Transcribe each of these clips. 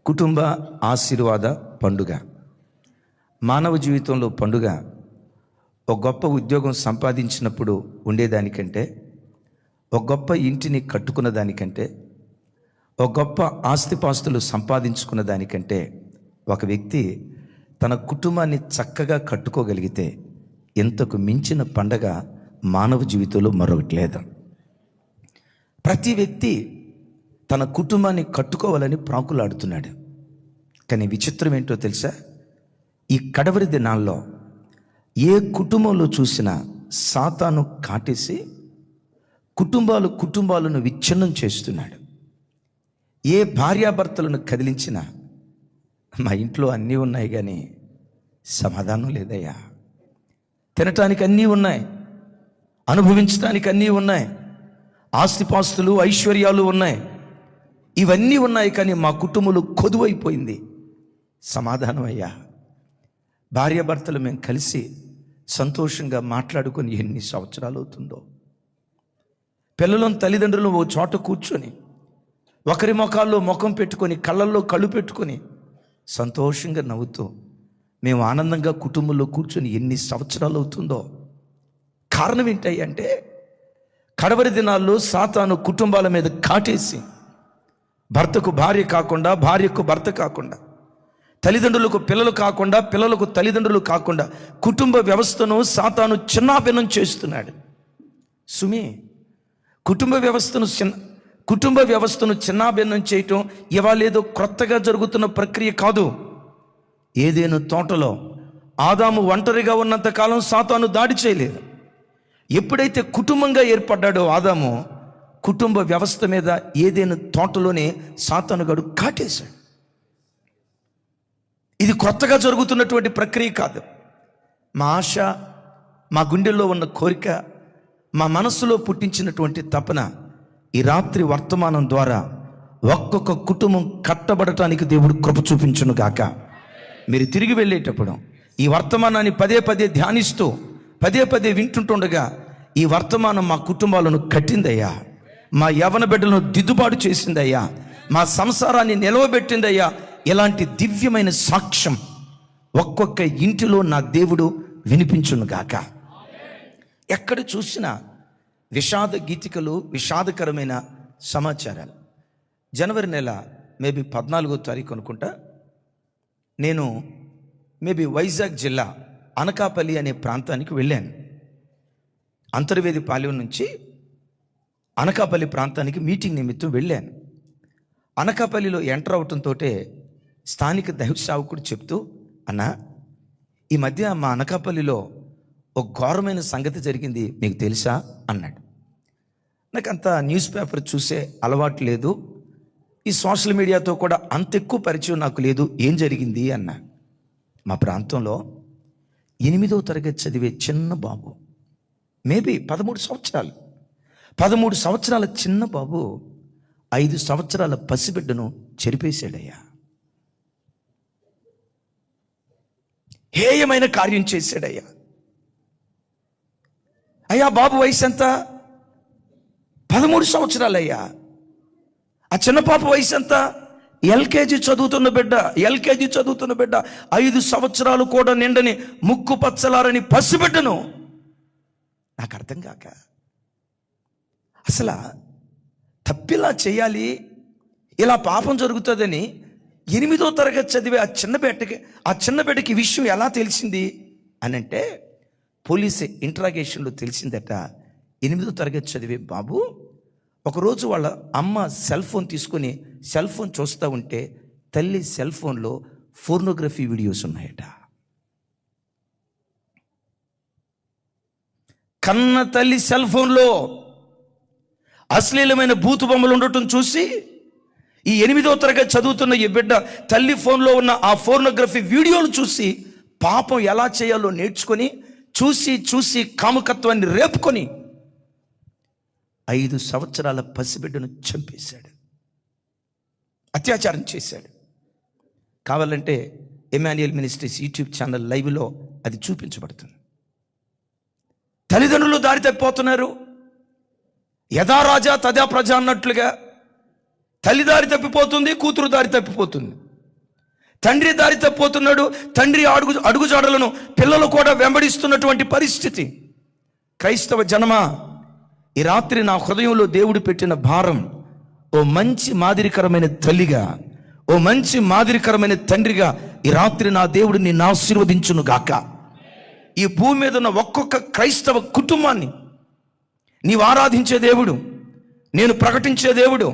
కుటుంబ ఆశీర్వాద పండుగ. మానవ జీవితంలో పండుగ ఒక గొప్ప ఉద్యోగం సంపాదించినప్పుడు ఉండేదానికంటే, ఒక గొప్ప ఇంటిని కట్టుకున్న దానికంటే, ఒక గొప్ప ఆస్తిపాస్తులు సంపాదించుకున్న దానికంటే, ఒక వ్యక్తి తన కుటుంబాన్ని చక్కగా కట్టుకోగలిగితే ఇంతకు మించిన పండగ మానవ జీవితంలో మరొకటి లేదు. ప్రతి వ్యక్తి తన కుటుంబాన్ని కట్టుకోవాలని ప్రాకులాడుతున్నాడు. కానీ విచిత్రం ఏంటో తెలుసా? ఈ కడవరి దినాల్లో ఏ కుటుంబంలో చూసినా సాతాను కాటేసి కుటుంబాలను విచ్ఛిన్నం చేస్తున్నాడు. ఏ భార్యాభర్తలను కదిలించినా మా ఇంట్లో అన్నీ ఉన్నాయి కానీ సమాధానం లేదయ్యా, తినటానికి అన్నీ ఉన్నాయి, అనుభవించడానికి అన్నీ ఉన్నాయి, ఆస్తిపాస్తులు ఐశ్వర్యాలు ఉన్నాయి, ఇవన్నీ ఉన్నాయి, కానీ మా కుటుంబంలో కొదువైపోయింది, సమాధానం అయ్యా. భార్యాభర్తలు మేము కలిసి సంతోషంగా మాట్లాడుకొని ఎన్ని సంవత్సరాలు అవుతుందో. పిల్లలను తల్లిదండ్రులు ఓ చోట కూర్చొని ఒకరి ముఖాల్లో ముఖం పెట్టుకొని కళ్ళల్లో కళ్ళు పెట్టుకొని సంతోషంగా నవ్వుతూ మేము ఆనందంగా కుటుంబంలో కూర్చొని ఎన్ని సంవత్సరాలు అవుతుందో. కారణం ఏంటి అంటే, కడవరి దినాల్లో సాతాను కుటుంబాల మీద కాటేసి భర్తకు భార్య కాకుండా, భార్యకు భర్త కాకుండా, తల్లిదండ్రులకు పిల్లలు కాకుండా, పిల్లలకు తల్లిదండ్రులు కాకుండా కుటుంబ వ్యవస్థను సాతాను చిన్నాభిన్నం చేస్తున్నాడు. సుమి, కుటుంబ వ్యవస్థను చిన్నాభిన్నం చేయటం ఇవాళేదో క్రొత్తగా జరుగుతున్న ప్రక్రియ కాదు. ఏదేను తోటలో ఆదాము ఒంటరిగా ఉన్నంత కాలం సాతాను దాడి చేయలేదు. ఎప్పుడైతే కుటుంబంగా ఏర్పడ్డాడో ఆదాము, కుటుంబ వ్యవస్థ మీద ఏదేను తోటలోనే సాతానుగాడు కాటేశాడు. ఇది కొత్తగా జరుగుతున్నటువంటి ప్రక్రియ కాదు. మా ఆశ, మా గుండెల్లో ఉన్న కోరిక, మా మనస్సులో పుట్టించినటువంటి తపన ఈ రాత్రి వర్తమానం ద్వారా ఒక్కొక్క కుటుంబం కట్టబడటానికి దేవుడు కృప చూపించును గాక. మీరు తిరిగి వెళ్ళేటప్పుడు ఈ వర్తమానాన్ని పదే పదే ధ్యానిస్తూ పదే పదే వింటుంటుండగా, ఈ వర్తమానం మా కుటుంబాలను కట్టిందయ్యా, మా యవన బిడ్డలను దిద్దుబాటు చేసిందయ్యా, మా సంసారాన్ని నిలవబెట్టిందయ్యా. ఇలాంటి దివ్యమైన సాక్ష్యం ఒక్కొక్క ఇంటిలో నా దేవుడు వినిపించునుగాక. ఎక్కడ చూసినా విషాద గీతికలు, విషాదకరమైన సమాచారాలు. జనవరి నెల మేబీ 14వ తారీఖు అనుకుంటా, నేను వైజాగ్ జిల్లా అనకాపల్లి అనే ప్రాంతానికి వెళ్ళాను. అంతర్వేది పాలెం నుంచి అనకాపల్లి ప్రాంతానికి మీటింగ్ నిమిత్తం వెళ్ళాను. అనకాపల్లిలో ఎంటర్ అవటంతో స్థానిక దైవ సేవకుడు చెప్తూ, అన్న, ఈ మధ్య మా అనకాపల్లిలో ఒక ఘోరమైన సంగతి జరిగింది, మీకు తెలుసా అన్నాడు. నాకు అంత న్యూస్ పేపర్ చూసే అలవాటు లేదు, ఈ సోషల్ మీడియాతో కూడా అంత ఎక్కువ పరిచయం నాకు లేదు, ఏం జరిగింది అన్నా. మా ప్రాంతంలో 8వ తరగతి చదివే చిన్న బాబు, మేబీ 13 సంవత్సరాల చిన్న బాబు 5 సంవత్సరాల పసిబిడ్డను చెరిపేశాడయ్యా. హేయమైన కార్యం చేశాడయ్యా. అయ్యా, బాబు వయసు ఎంత? 13 సంవత్సరాలయ్యా. ఆ చిన్న పాప వయసు ఎంత? ఎల్కేజీ చదువుతున్న బిడ్డ 5 సంవత్సరాలు కూడా నిండని ముక్కు పచ్చలారని పసిబిడ్డను. నాకు అర్థం కాక, అసలు తప్పిలా చేయాలి, ఇలా పాపం జరుగుతుందని 8వ తరగతి చదివే ఆ చిన్న బిడ్డకి విషయం ఎలా తెలిసింది అని అంటే, పోలీస్ ఇంట్రాగేషన్లో తెలిసిందట. 8వ తరగతి చదివే బాబు ఒకరోజు వాళ్ళ అమ్మ సెల్ ఫోన్ తీసుకొని సెల్ ఫోన్ చూస్తూ ఉంటే తల్లి సెల్ ఫోన్లో ఫోర్నోగ్రఫీ వీడియోస్ ఉన్నాయట. కన్న తల్లి సెల్ ఫోన్లో అశ్లీలమైన బూతు బొమ్మలు ఉండటం చూసి ఈ 8వ తరగతి చదువుతున్న ఈ బిడ్డ తల్లి ఫోన్లో ఉన్న ఆ ఫోర్నోగ్రఫీ వీడియోలు చూసి పాపం ఎలా చేయాలో నేర్చుకొని చూసి కాముకత్వాన్ని రేపుకొని 5 సంవత్సరాల పసిబిడ్డను చంపేశాడు, అత్యాచారం చేశాడు. కావాలంటే ఎమాన్యుయల్ మినిస్ట్రీస్ యూట్యూబ్ ఛానల్ లైవ్లో అది చూపించబడుతుంది. తల్లిదండ్రులు దారి తప్పిపోతున్నారు. యథా రాజా తదా ప్రజ అన్నట్లుగా తల్లి దారి తప్పిపోతుంది, కూతురు దారి తప్పిపోతుంది. తండ్రి దారి తప్పిపోతున్నాడు. తండ్రి అడుగుజాడలను పిల్లలు కూడా వెంబడిస్తున్నటువంటి పరిస్థితి. క్రైస్తవ జనమా, ఈ రాత్రి నా హృదయంలో దేవుడు పెట్టిన భారం, ఓ మంచి మాదిరికరమైన తల్లిగా, ఓ మంచి మాదిరికరమైన తండ్రిగా ఈ రాత్రి నా దేవుడు నిన్ను ఆశీర్వదించును గాక. ఈ భూమి మీద ఉన్న ఒక్కొక్క క్రైస్తవ కుటుంబాన్ని నీవు ఆరాధించే దేవుడు, నేను ప్రకటించే దేవుడు,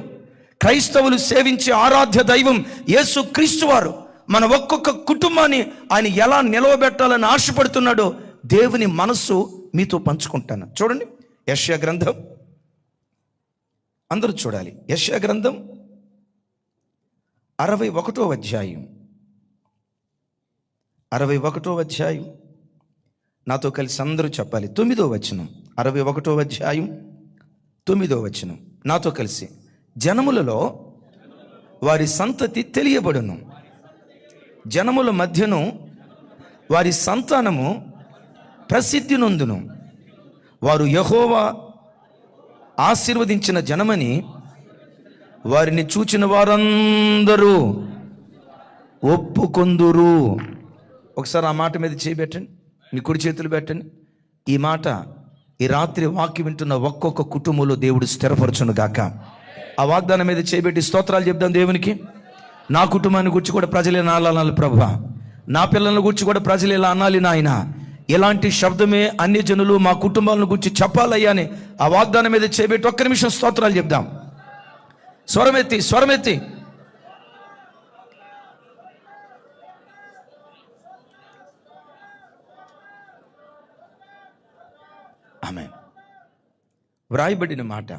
క్రైస్తవులు సేవించే ఆరాధ్య దైవం యేసు క్రీస్తు వారు మన ఒక్కొక్క కుటుంబాన్ని ఆయన ఎలా నిలవబెట్టాలని ఆశపడుతున్నాడో దేవుని మనస్సు మీతో పంచుకుంటాను. చూడండి, యెషయా గ్రంథం, అందరూ చూడాలి. యెషయా గ్రంథం 61వ అధ్యాయం, 61వ అధ్యాయం నాతో కలిసి అందరూ చెప్పాలి. 9వ వచనం, 61వ అధ్యాయం 9వ వచనం నాతో కలిసి. జనములలో వారి సంతతి తెలియబడును, జనముల మధ్యను వారి సంతానము ప్రసిద్ధి నొందును. వారు యెహోవా ఆశీర్వదించిన జనమని వారిని చూచిన వారందరూ ఒప్పుకొందురు. ఒకసారి ఆ మాట మీద చేయబెట్టండి, మీ కుడి చేతులు పెట్టండి. ఈ మాట ఈ రాత్రి వాక్యం వింటున్న ఒక్కొక్క కుటుంబంలో దేవుడు స్థిరపరచును గాక. ఆ వాగ్దానం మీద చేయబెట్టి స్తోత్రాలు చెప్దాం దేవునికి. నా కుటుంబాన్ని గురించి కూడా ప్రజలు ఇలా అనాలి ప్రభువా, నా పిల్లల గురించి కూడా ప్రజలు ఇలా అనాలి నాయన. ఎలాంటి శబ్దమే అన్ని జనులు మా కుటుంబాలను గురించి చెప్పాలయ్యా అని ఆ వాగ్దానం మీద చేయబెట్టి ఒక్క నిమిషం స్తోత్రాలు చెప్దాం. స్వరమెత్తి, స్వరమెత్తి. ఆమేన్. వ్రాయబడిన మాట,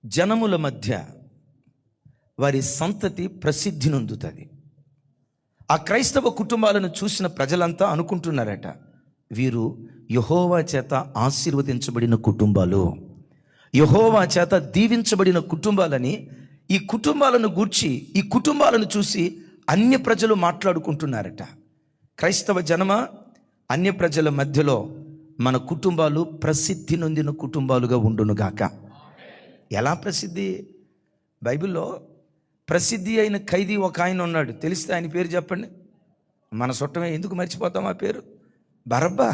జనముల మధ్య వారి సంతతి ప్రసిద్ధి నొందుతుంది. ఆ క్రైస్తవ కుటుంబాలను చూసిన ప్రజలంతా అనుకుంటున్నారట, వీరు యెహోవా చేత ఆశీర్వదించబడిన కుటుంబాలు, యెహోవా చేత దీవించబడిన కుటుంబాలని. ఈ కుటుంబాలను గూర్చి, ఈ కుటుంబాలను చూసి అన్య ప్రజలు మాట్లాడుకుంటున్నారట. క్రైస్తవ జనమ, అన్య ప్రజల మధ్యలో మన కుటుంబాలు ప్రసిద్ధి నొందిన కుటుంబాలుగా ఉండునుగాక. ఎలా ప్రసిద్ధి? బైబిల్లో ప్రసిద్ధి అయిన ఖైదీ ఒక ఆయన ఉన్నాడు. తెలిస్తే ఆయన పేరు చెప్పండి. మన చుట్టమే, ఎందుకు మర్చిపోతాం ఆ పేరు? బరబ్బా.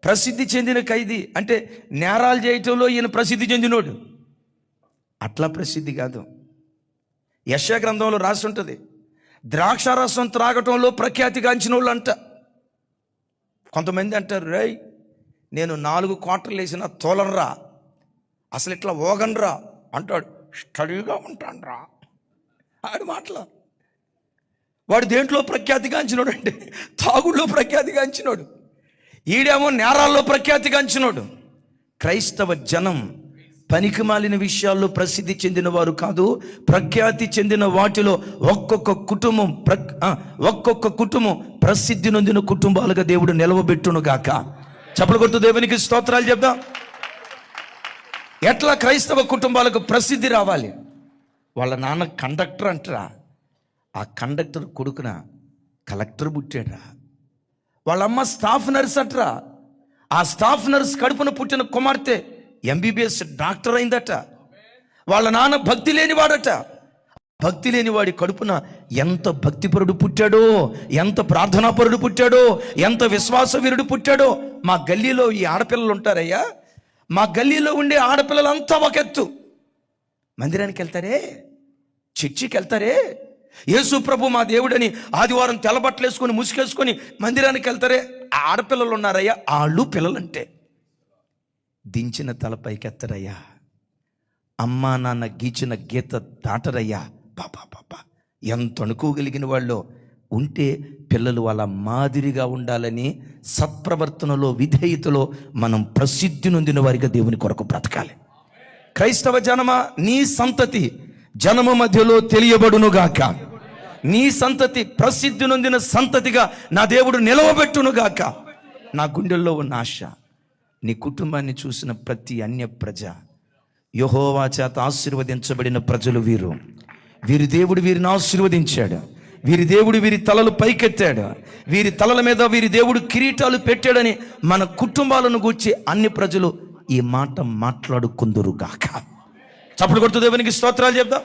ప్రసిద్ధి చెందిన ఖైదీ అంటే నేరాలు చేయటంలో ఈయన ప్రసిద్ధి చెందినోడు. అట్లా ప్రసిద్ధి కాదు. యెషయా గ్రంథంలో రాసి ఉంటుంది, ద్రాక్షారసం త్రాగటంలో ప్రఖ్యాతిగాంచిన వాళ్ళు అంట. కొంతమంది అంటారు, రేయ్ నేను 4 క్వార్టర్లు వేసిన తోలనరా, అసలు ఇట్లా ఓగనరా అంటాడు. స్టడీగా ఉంటానరా ఆడు మాటలు. వాడు దేంట్లో ప్రఖ్యాతిగాంచినోడు అంటే తాగుడులో ప్రఖ్యాతిగాంచినోడు, ఈడేమో నేరాల్లో ప్రఖ్యాతిగాంచినోడు. క్రైస్తవ జనం పనికిమాలిన విషయాల్లో ప్రసిద్ధి చెందిన వారు కాదు. ప్రఖ్యాతి చెందిన వాటిలో ఒక్కొక్క కుటుంబం ప్రసిద్ధి నొందిన కుటుంబాలుగా దేవుడు నిలవబెట్టును గాక. చప్పలు కొడుతూ దేవునికి స్తోత్రాలు చెప్దాం. ఎట్లా క్రైస్తవ కుటుంబాలకు ప్రసిద్ధి రావాలి? వాళ్ళ నాన్న కండక్టర్ అంటరా, ఆ కండక్టర్ కొడుకున కలెక్టర్ పుట్టాడా. వాళ్ళమ్మ స్టాఫ్ నర్స్ అంటరా, ఆ స్టాఫ్ నర్స్ కడుపున పుట్టిన కుమార్తె ఎంబీబీఎస్ డాక్టర్ అయిందట. వాళ్ళ నాన్న భక్తి లేనివాడట. భక్తి లేనివాడి కడుపున ఎంత భక్తిపరుడు పుట్టాడో, ఎంత ప్రార్థనాపరుడు పుట్టాడో, ఎంత విశ్వాసవీరుడు పుట్టాడో. మా గల్లీలో ఈ ఆడపిల్లలు ఉంటారయ్యా, మా గల్లీలో ఉండే ఆడపిల్లలంతా ఒక ఎత్తు. మందిరానికి వెళ్తారే, చర్చికి వెళ్తారే, యేసు ప్రభు మా దేవుడని ఆదివారం తెల్లబట్టలేసుకొని ముసుకేసుకొని మందిరానికి వెళ్తారే, ఆడపిల్లలు ఉన్నారయ్యా. ఆళ్ళు పిల్లలంటే దించిన తలపైకెత్తరయ్యా, అమ్మా నాన్న గీచిన గీత దాటరయ్యా. పాపా పాపా, ఎంత అనుకోగలిగిన వాళ్ళు ఉంటే పిల్లలు వాళ్ళ మాదిరిగా ఉండాలని సత్ప్రవర్తనలో, విధేయతలో మనం ప్రసిద్ధి నొందిన వారిగా దేవుని కొరకు బ్రతకాలి. క్రైస్తవ జనమ, నీ సంతతి జనము మధ్యలో తెలియబడునుగాక. నీ సంతతి ప్రసిద్ధి నొందిన సంతతిగా నా దేవుడు నిలవబెట్టునుగాక. నా గుండెల్లో ఉన్న ఆశ, నీ కుటుంబాన్ని చూసిన ప్రతి అన్య ప్రజ యెహోవా చేత ఆశీర్వదించబడిన ప్రజలు వీరు. వీరి దేవుడు వీరిని ఆశీర్వదించాడు. వీరి దేవుడు వీరి తలలు పైకెత్తాడు. వీరి తలల మీద వీరి దేవుడు కిరీటాలు పెట్టాడని మన కుటుంబాలను గూర్చి అన్ని ప్రజలు ఈ మాట మాట్లాడుకుందురుగాక. చప్పుడు కొడుతూ దేవునికి స్తోత్రాలు చెప్దాం.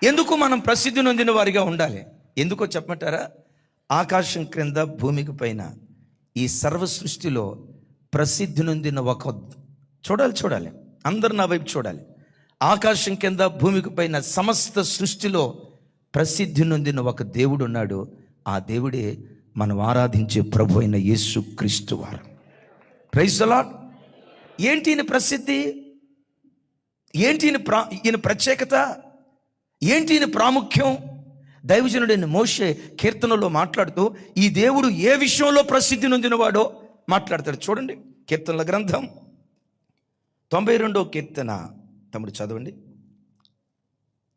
ఎందుకు మనం ప్రసిద్ధి నొందిన వారిగా ఉండాలి? ఎందుకో చెప్పమంటారా? ఆకాశం క్రింద భూమికి పైన ఈ సర్వ సృష్టిలో ప్రసిద్ధి నొందిన ఒక చూడాలి అందరు నా వైపు చూడాలి. ఆకాశం కింద భూమికి పైన సమస్త సృష్టిలో ప్రసిద్ధి నొందిన ఒక దేవుడు ఉన్నాడు. ఆ దేవుడే మనం ఆరాధించే ప్రభు అయిన యేసు క్రీస్తు వారు. Praise the Lord. ఏంటి ఈయన ప్రసిద్ధి? ఏంటి ఈయన ప్రత్యేకత? ఏంటి ఈయన ప్రాముఖ్యం? దైవజనుడైన మోషే కీర్తనలో మాట్లాడుతూ ఈ దేవుడు ఏ విషయంలో ప్రసిద్ధి నొందినవాడో మాట్లాడతాడు. చూడండి, కీర్తనల గ్రంథం 92వ కీర్తన, తమ్ముడు చదవండి.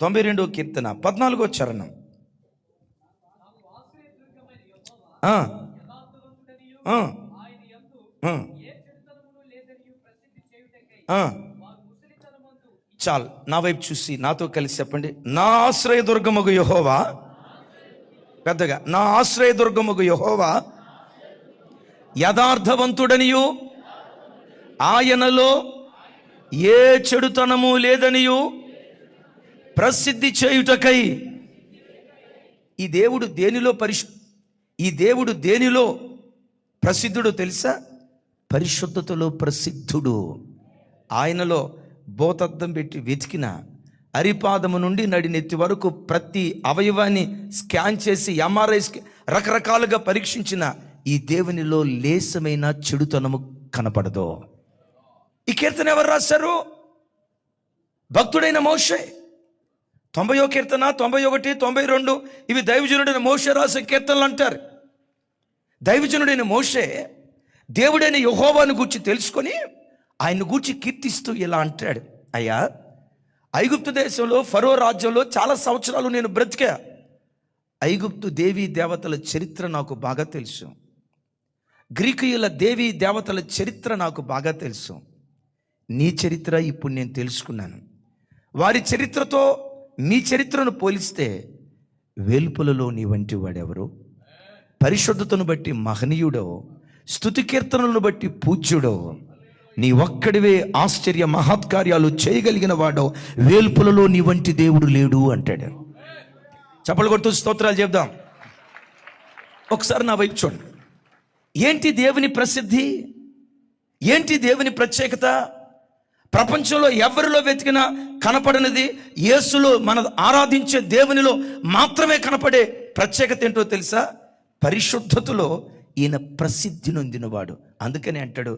92వ కీర్తన 14వ చరణం. చాలు, నా వైపు చూసి నాతో కలిసి చెప్పండి. నా ఆశ్రయదుర్గముగు యెహోవా, పెద్దగా, నా ఆశ్రయదుర్గముగు యెహోవా యథార్థవంతుడనియు ఆయనలో ఏ చెడుతనము లేదనియు ప్రసిద్ధి చేయుటకై. ఈ దేవుడు దేనిలో ప్రసిద్ధుడో తెలుసా? పరిశుద్ధతలో ప్రసిద్ధుడు. ఆయనలో బోతద్దం పెట్టి వెతికిన అరిపాదము నుండి నడినెత్తి వరకు ప్రతి అవయవాన్ని స్కాన్ చేసి ఎంఆర్ఐ రకరకాలుగా పరీక్షించిన ఈ దేవునిలో లేసమైన చెడుతనము కనపడదు. ఈ కీర్తన ఎవరు రాశారు? భక్తుడైన మోషే. 90వ కీర్తన, 91, 92 ఇవి దైవజనుడైన మోషే రాసే కీర్తనలు అంటారు. దైవజనుడైన మోషే దేవుడైన యెహోవాను గూర్చి తెలుసుకొని ఆయన గూర్చి కీర్తిస్తూ ఇలా అంటాడు, అయ్యా, ఐగుప్తు దేశంలో ఫరో రాజ్యంలో చాలా సంవత్సరాలు నేను బ్రతికా. ఐగుప్తు దేవీ దేవతల చరిత్ర నాకు బాగా తెలుసు. గ్రీకుయుల దేవీ దేవతల చరిత్ర నాకు బాగా తెలుసు. నీ చరిత్ర ఇప్పుడు నేను తెలుసుకున్నాను. వారి చరిత్రతో నీ చరిత్రను పోలిస్తే వేల్పులలో నీ వంటి వాడెవరు? పరిశుద్ధతను బట్టి మహనీయుడో, స్తుతి కీర్తనలను బట్టి పూజ్యుడో, నీ ఒక్కడివే ఆశ్చర్య మహత్కార్యాలు చేయగలిగిన వాడో, వేల్పులలో నీ వంటి దేవుడు లేడు అంటాడు. చప్పలు కొడుతూ స్తోత్రాలు చెప్దాం. ఒకసారి నా వైపు చూడండి. ఏంటి దేవుని ప్రసిద్ధి? ఏంటి దేవుని ప్రత్యేకత? ప్రపంచంలో ఎవరిలో వెతికినా కనపడనిది యేసులో, మన ఆరాధించే దేవునిలో మాత్రమే కనపడే ప్రత్యేకత ఏంటో తెలుసా? పరిశుద్ధతలో ఈయన ప్రసిద్ధి నొందినవాడు. అందుకని అంటాడు,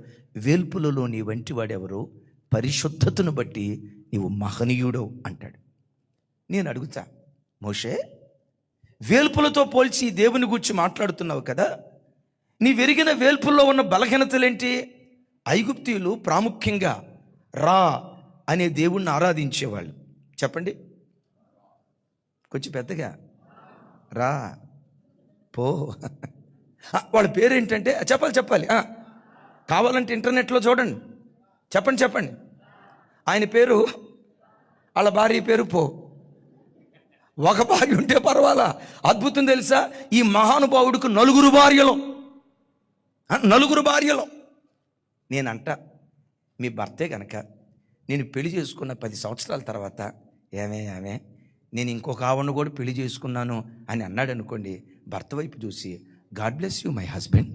వేల్పులలో నీ వంటి వాడెవరు? పరిశుద్ధతను బట్టి నీవు మహనీయుడు అంటాడు. నేను అడుగుతా, మోషే, వేల్పులతో పోల్చి దేవుని గురించి మాట్లాడుతున్నావు కదా, నీ వెరిగిన వేల్పుల్లో ఉన్న బలహీనతలేంటి? ఐగుప్తీయులు ప్రాముఖ్యంగా రా అనే దేవుణ్ణి ఆరాధించేవాళ్ళు. చెప్పండి కొంచెం పెద్దగా, రా, పో. వాళ్ళ పేరేంటంటే చెప్పాలి. కావాలంటే ఇంటర్నెట్లో చూడండి. చెప్పండి. ఆయన పేరు, వాళ్ళ భార్య పేరు పో. ఒక భార్య ఉంటే పర్వాలా. అద్భుతం తెలుసా? ఈ మహానుభావుడికి 4 భార్యలు. నేనంట, మీ భర్తే కనుక నేను పెళ్లి చేసుకున్న 10 సంవత్సరాల తర్వాత ఏమే నేను ఇంకొక ఆవిడను కూడా పెళ్లి చేసుకున్నాను అని అన్నాడు అనుకోండి, భర్త వైపు చూసి, God bless you my husband,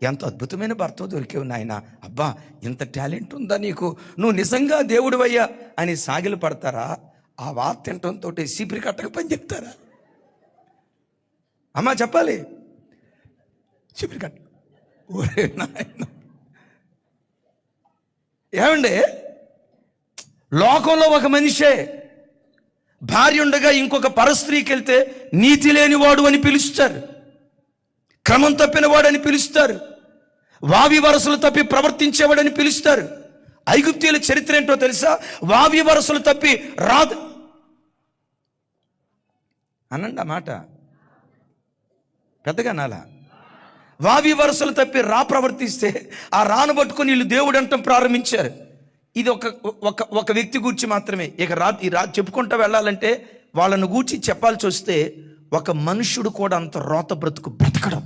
ఎంత అద్భుతమైన భర్త దొరికేవు నాయన, అబ్బా ఇంత టాలెంట్ ఉందా నీకు, నువ్వు నిజంగా దేవుడివయ్యా అని సాగిలు పడతారా? ఆ వార్త తింటంతో సీపిరి కట్టక పని చెప్తారా? అమ్మా చెప్పాలి, సీపిరి కట్ట. ఓరే నాయన, ఏమండి, లోకంలో ఒక మనిషే భార్య ఉండగా ఇంకొక పరస్త్రీకి వెళ్తే నీతి లేనివాడు అని పిలుస్తారు, క్రమం తప్పినవాడు అని పిలుస్తారు, వావి వరసలు తప్పి ప్రవర్తించేవాడని పిలుస్తారు. ఐగుప్తీయుల చరిత్ర ఏంటో తెలుసా? వావి వరసలు తప్పి రాదు అనండి ఆ మాట పెద్దగా నాలా. వావి వరసలు తప్పి ప్రవర్తిస్తే ఆ రాను పట్టుకొని వీళ్ళు దేవుడు అంటాం ప్రారంభించారు. ఇది ఒక వ్యక్తి గూర్చి మాత్రమే. ఇక ఈ చెప్పుకుంటూ వెళ్ళాలంటే వాళ్ళను గూర్చి చెప్పాల్సి వస్తే ఒక మనుషుడు కూడా అంత రోత బ్రతుకు బ్రతకడం,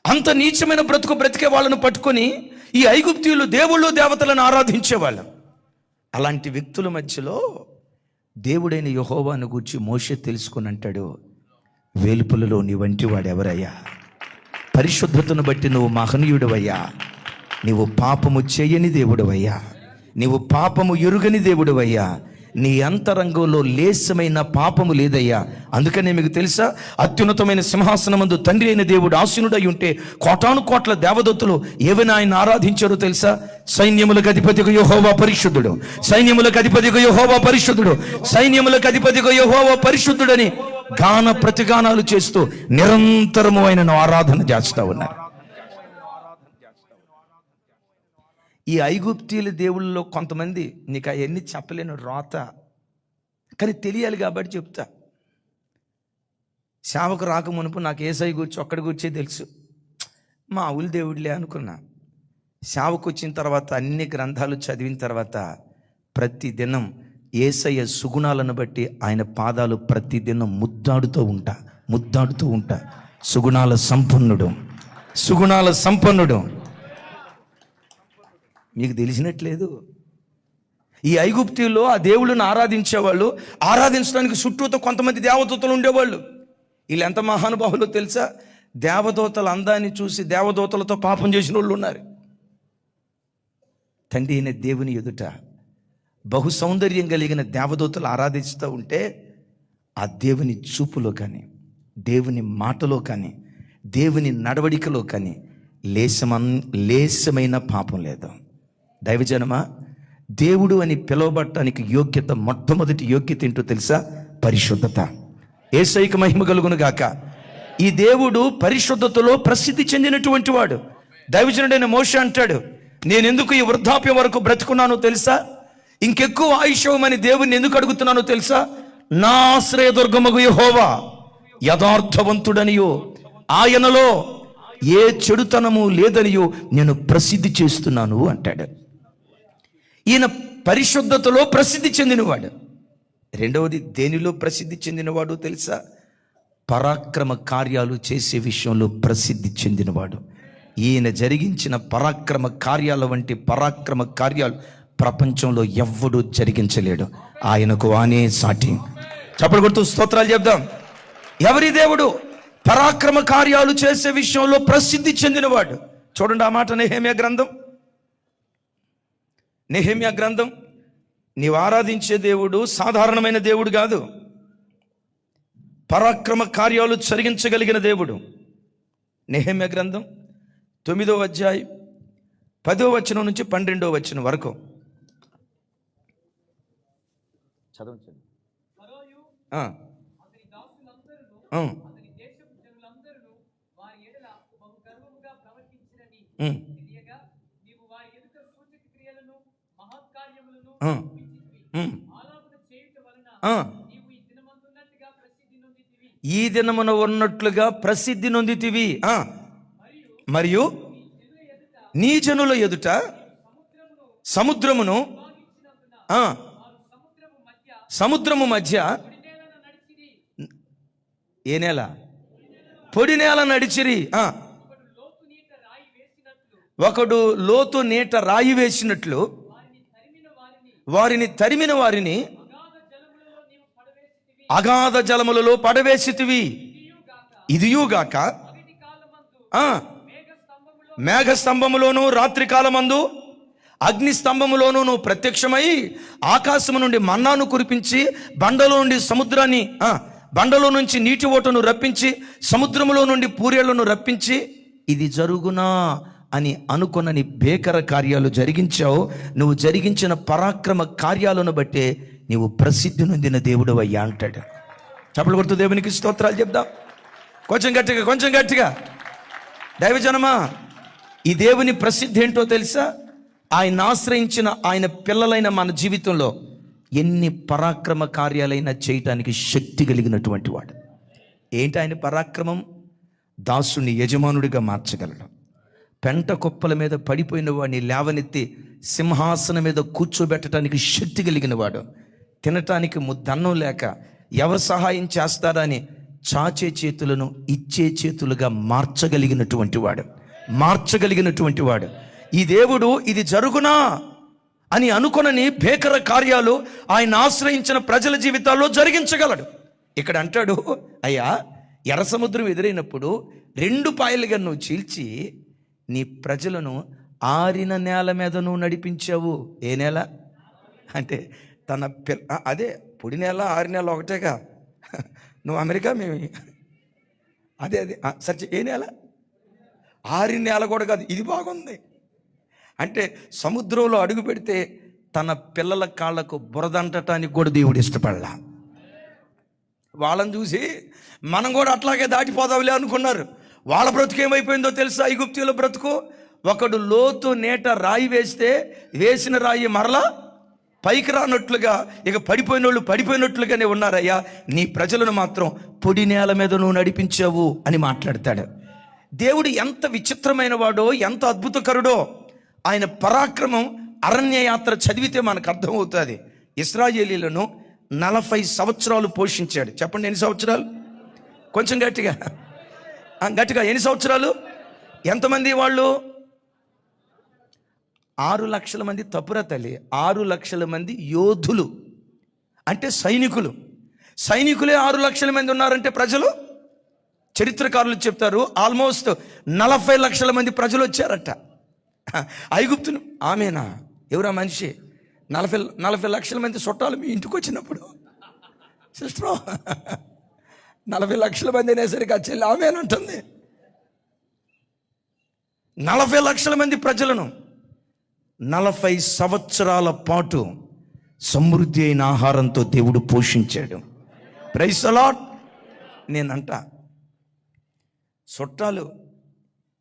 అంత నీచమైన బ్రతుకు బ్రతికే వాళ్ళను పట్టుకొని ఈ ఐగుప్తీయులు దేవుళ్ళు దేవతలను ఆరాధించేవాళ్ళు. అలాంటి వ్యక్తుల మధ్యలో దేవుడైన యెహోవాను గూర్చి మోషే తెలుసుకుని అంటాడు, వేలుపులలో నీ వంటి వాడెవరయ్యా? పరిశుద్ధతను బట్టి నువ్వు మహనీయుడవయ్యా. నీవు పాపము చేయని దేవుడవయ్యా, నీవు పాపము ఎరుగని దేవుడవయ్యా. నీ అంతరంగంలో లేశమైన పాపము లేదయ్యా. అందుకనే మీకు తెలుసా, అత్యున్నతమైన సింహాసనమందు తండ్రి అయిన దేవుడు ఆసీనుడై ఉంటే కోటాను కోట్ల దేవదూతలు ఏవైనా ఆయన ఆరాధించారో తెలుసా? సైన్యములకు అధిపతిగా యెహోవా పరిశుద్ధుడు, సైన్యములకు అధిపతిగా యెహోవా పరిశుద్ధుడు, సైన్యములకు అధిపతిగా యెహోవా పరిశుద్ధుడని గాన ప్రతిగానాలు చేస్తూ నిరంతరము ఆయనను ఆరాధన చేస్తూ ఉన్నారు. ఈ ఐగుప్తీయుల దేవుళ్ళలో కొంతమంది నీకు అవన్నీ చెప్పలేను రోత, కానీ తెలియాలి కాబట్టి చెప్తా. సేవకు రాక మునుపు నాకు ఏసై కూర్చో ఒక్కడి కూర్చే తెలుసు, మా ఊళ్ళ దేవుడిలే అనుకున్నా. సేవకు వచ్చిన తర్వాత అన్ని గ్రంథాలు చదివిన తర్వాత ప్రతిదినం ఏసయ్య సుగుణాలను బట్టి ఆయన పాదాలు ప్రతిదినం ముద్దాడుతూ ఉంటా. సుగుణాల సంపన్నుడు. మీకు తెలిసినట్లేదు. ఈ ఐగుప్తుల్లో ఆ దేవుళ్ళను ఆరాధించేవాళ్ళు, ఆరాధించడానికి చుట్టూతో కొంతమంది దేవదూతలు ఉండేవాళ్ళు. వీళ్ళు ఎంత మహానుభావులో తెలుసా? దేవదూతల అందాన్ని చూసి దేవదూతలతో పాపం చేసిన వాళ్ళు ఉన్నారు. తండ్రి అయిన దేవుని ఎదుట బహు సౌందర్యం కలిగిన దేవదూతలు ఆరాధిస్తూ ఉంటే ఆ దేవుని చూపులో కానీ, దేవుని మాటలో కానీ, దేవుని నడవడికలో కానీ లేశమైన పాపం లేదు. దైవజనమా, దేవుడు అని పిలువబడటానికి యోగ్యత, మొట్టమొదటి యోగ్యత ఏంటో తెలుసా? పరిశుద్ధత. యేసయ్యకు మహిమ కలుగును గాక. ఈ దేవుడు పరిశుద్ధతలో ప్రసిద్ధి చెందినటువంటి వాడు. దైవజనుడైన మోషే అంటాడు, నేనెందుకు ఈ వృద్ధాప్యం వరకు బ్రతుకున్నానో తెలుసా? ఇంకెక్కువ ఆయుష్యమని దేవుని ఎందుకు అడుగుతున్నానో తెలుసా? నా ఆశ్రయదుర్గమగు యెహోవా యథార్థవంతుడనియో ఆయనలో ఏ చెడుతనము లేదనియో నేను ప్రసిద్ధి చేస్తున్నాను అంటాడు. ఈయన పరిశుద్ధతలో ప్రసిద్ధి చెందినవాడు. రెండవది దేనిలో ప్రసిద్ధి చెందినవాడు తెలుసా? పరాక్రమ కార్యాలు చేసే విషయంలో ప్రసిద్ధి చెందినవాడు. ఈయన జరిగించిన పరాక్రమ కార్యాల వంటి పరాక్రమ కార్యాలు ప్రపంచంలో ఎవ్వడూ జరిగించలేడు. ఆయనకు ఆనే సాటి. చప్పట్లు కొడుతూ స్తోత్రాలు చెప్దాం. ఎవరి దేవుడు? పరాక్రమ కార్యాలు చేసే విషయంలో ప్రసిద్ధి చెందినవాడు. చూడండి ఆ మాట నెహెమ్యా గ్రంథం. నీవు ఆరాధించే దేవుడు సాధారణమైన దేవుడు కాదు, పరాక్రమ కార్యాలు జరిగించగలిగిన దేవుడు. నెహెమ్యా గ్రంథం 9వ అధ్యాయం 10వ వచనం నుంచి 12వ వచనం వరకు చదవండి. ఈ దినమున ఉన్నట్లుగా ప్రసిద్ధి నొందితివి. మరియు నీ జనుల ఎదుట సముద్రము మధ్య ఏ నేల? పొడి నేల నడిచిరి. ఒకడు లోతు నీట రాయి వేసినట్లు వారిని తరిమిన వారిని అగాధ జలములలో పడవేసితివి. ఇదియుగాక మేఘ స్తంభములోను రాత్రి కాలమందు అగ్ని స్తంభములోను నువ్వు ప్రత్యక్షమై ఆకాశము నుండి మన్నాను కురిపించి బండలో నుంచి నీటి ఓటను రప్పించి సముద్రములో నుండి పూరేళ్లను రప్పించి ఇది జరుగునా అని అనుకొనని భేకర కార్యాలు జరిగించావు. నువ్వు జరిగించిన పరాక్రమ కార్యాలను బట్టే నీవు ప్రసిద్ధి నొందిన దేవుడు అయ్యా అంటాడు. చప్పట్లు కొడుతూ దేవునికి స్తోత్రాలు చెప్దాం. కొంచెం గట్టిగా. దైవజనమా, ఈ దేవుని ప్రసిద్ధి ఏంటో తెలుసా? ఆయన ఆశ్రయించిన ఆయన పిల్లలైన మన జీవితంలో ఎన్ని పరాక్రమ కార్యాలైనా చేయటానికి శక్తి కలిగినటువంటి వాడు. ఏంటి ఆయన పరాక్రమం? దాసుని యజమానుడిగా మార్చగలడు. పెంట కుప్పల మీద పడిపోయిన వాడిని లేవనెత్తి సింహాసనం మీద కూర్చోబెట్టడానికి శక్తి కలిగిన వాడు. తినటానికి ముద్దన్నం లేక ఎవరు సహాయం చేస్తారని చాచే చేతులను ఇచ్చే చేతులుగా మార్చగలిగినటువంటి వాడు. ఈ దేవుడు ఇది జరుగునా అని అనుకొనని భీకర కార్యాలు ఆయన ఆశ్రయించిన ప్రజల జీవితాల్లో జరిగించగలడు. ఇక్కడ అంటాడు, అయ్యా ఎర్ర సముద్రం ఎదురైనప్పుడు 2 పాయలుగా నువ్వు చీల్చి నీ ప్రజలను ఆరిన నేల మీద నువ్వు నడిపించావు. ఏ నేల అంటే తన అదే పొడి నేల, ఆరి నేల ఒకటేగా. నువ్వు అమెరికా, మేము అదే సరే, ఏ నేల? ఆరిన నేల కూడా కాదు, ఇది బాగుంది. అంటే సముద్రంలో అడుగు పెడితే తన పిల్లల కాళ్ళకు బురదంటటానికి కూడా దేవుడు ఇష్టపడలా. వాళ్ళని చూసి మనం కూడా అట్లాగే దాటిపోదాంలే అనుకున్నారు. వాళ్ళ బ్రతుకు ఏమైపోయిందో తెలుసా? ఐగుప్తీయుల బ్రతుకు, ఒకడు లోతు నేట రాయి వేస్తే వేసిన రాయి మరలా పైకి రానట్లుగా, ఇక పడిపోయిన వాళ్ళు పడిపోయినట్లుగానే ఉన్నారయ్యా. నీ ప్రజలను మాత్రం పొడి నేల మీద నువ్వు నడిపించావు అని మాట్లాడతాడు. దేవుడు ఎంత విచిత్రమైన వాడో, ఎంత అద్భుతకరుడో. ఆయన పరాక్రమం అరణ్య యాత్ర చదివితే మనకు అర్థమవుతుంది. ఇశ్రాయేలీలను 40 సంవత్సరాలు పోషించాడు. చెప్పండి, ఎన్ని సంవత్సరాలు? కొంచెం గట్టిగా ఎన్ని సంవత్సరాలు? ఎంతమంది వాళ్ళు? 6 లక్షల మంది. తప్పురా తల్లి, 6 లక్షల మంది యోధులు అంటే సైనికులు. సైనికులే 6 లక్షల మంది ఉన్నారంటే ప్రజలు, చరిత్రకారులు చెప్తారు ఆల్మోస్ట్ 40 లక్షల మంది ప్రజలు వచ్చారట ఐగుప్తును. ఆమెనా? ఎవరా మనిషి? 40 లక్షల మంది చుట్టాలు మీ ఇంటికి వచ్చినప్పుడు సిస్టరు 40 లక్షల మంది అనేసరికి ఆ చెల్లి ఆమెనంటుంది. 40 లక్షల మంది ప్రజలను 40 సంవత్సరాల పాటు సమృద్ధి అయిన ఆహారంతో దేవుడు పోషించాడు. Praise the Lord. నేనంట, చుట్టాలు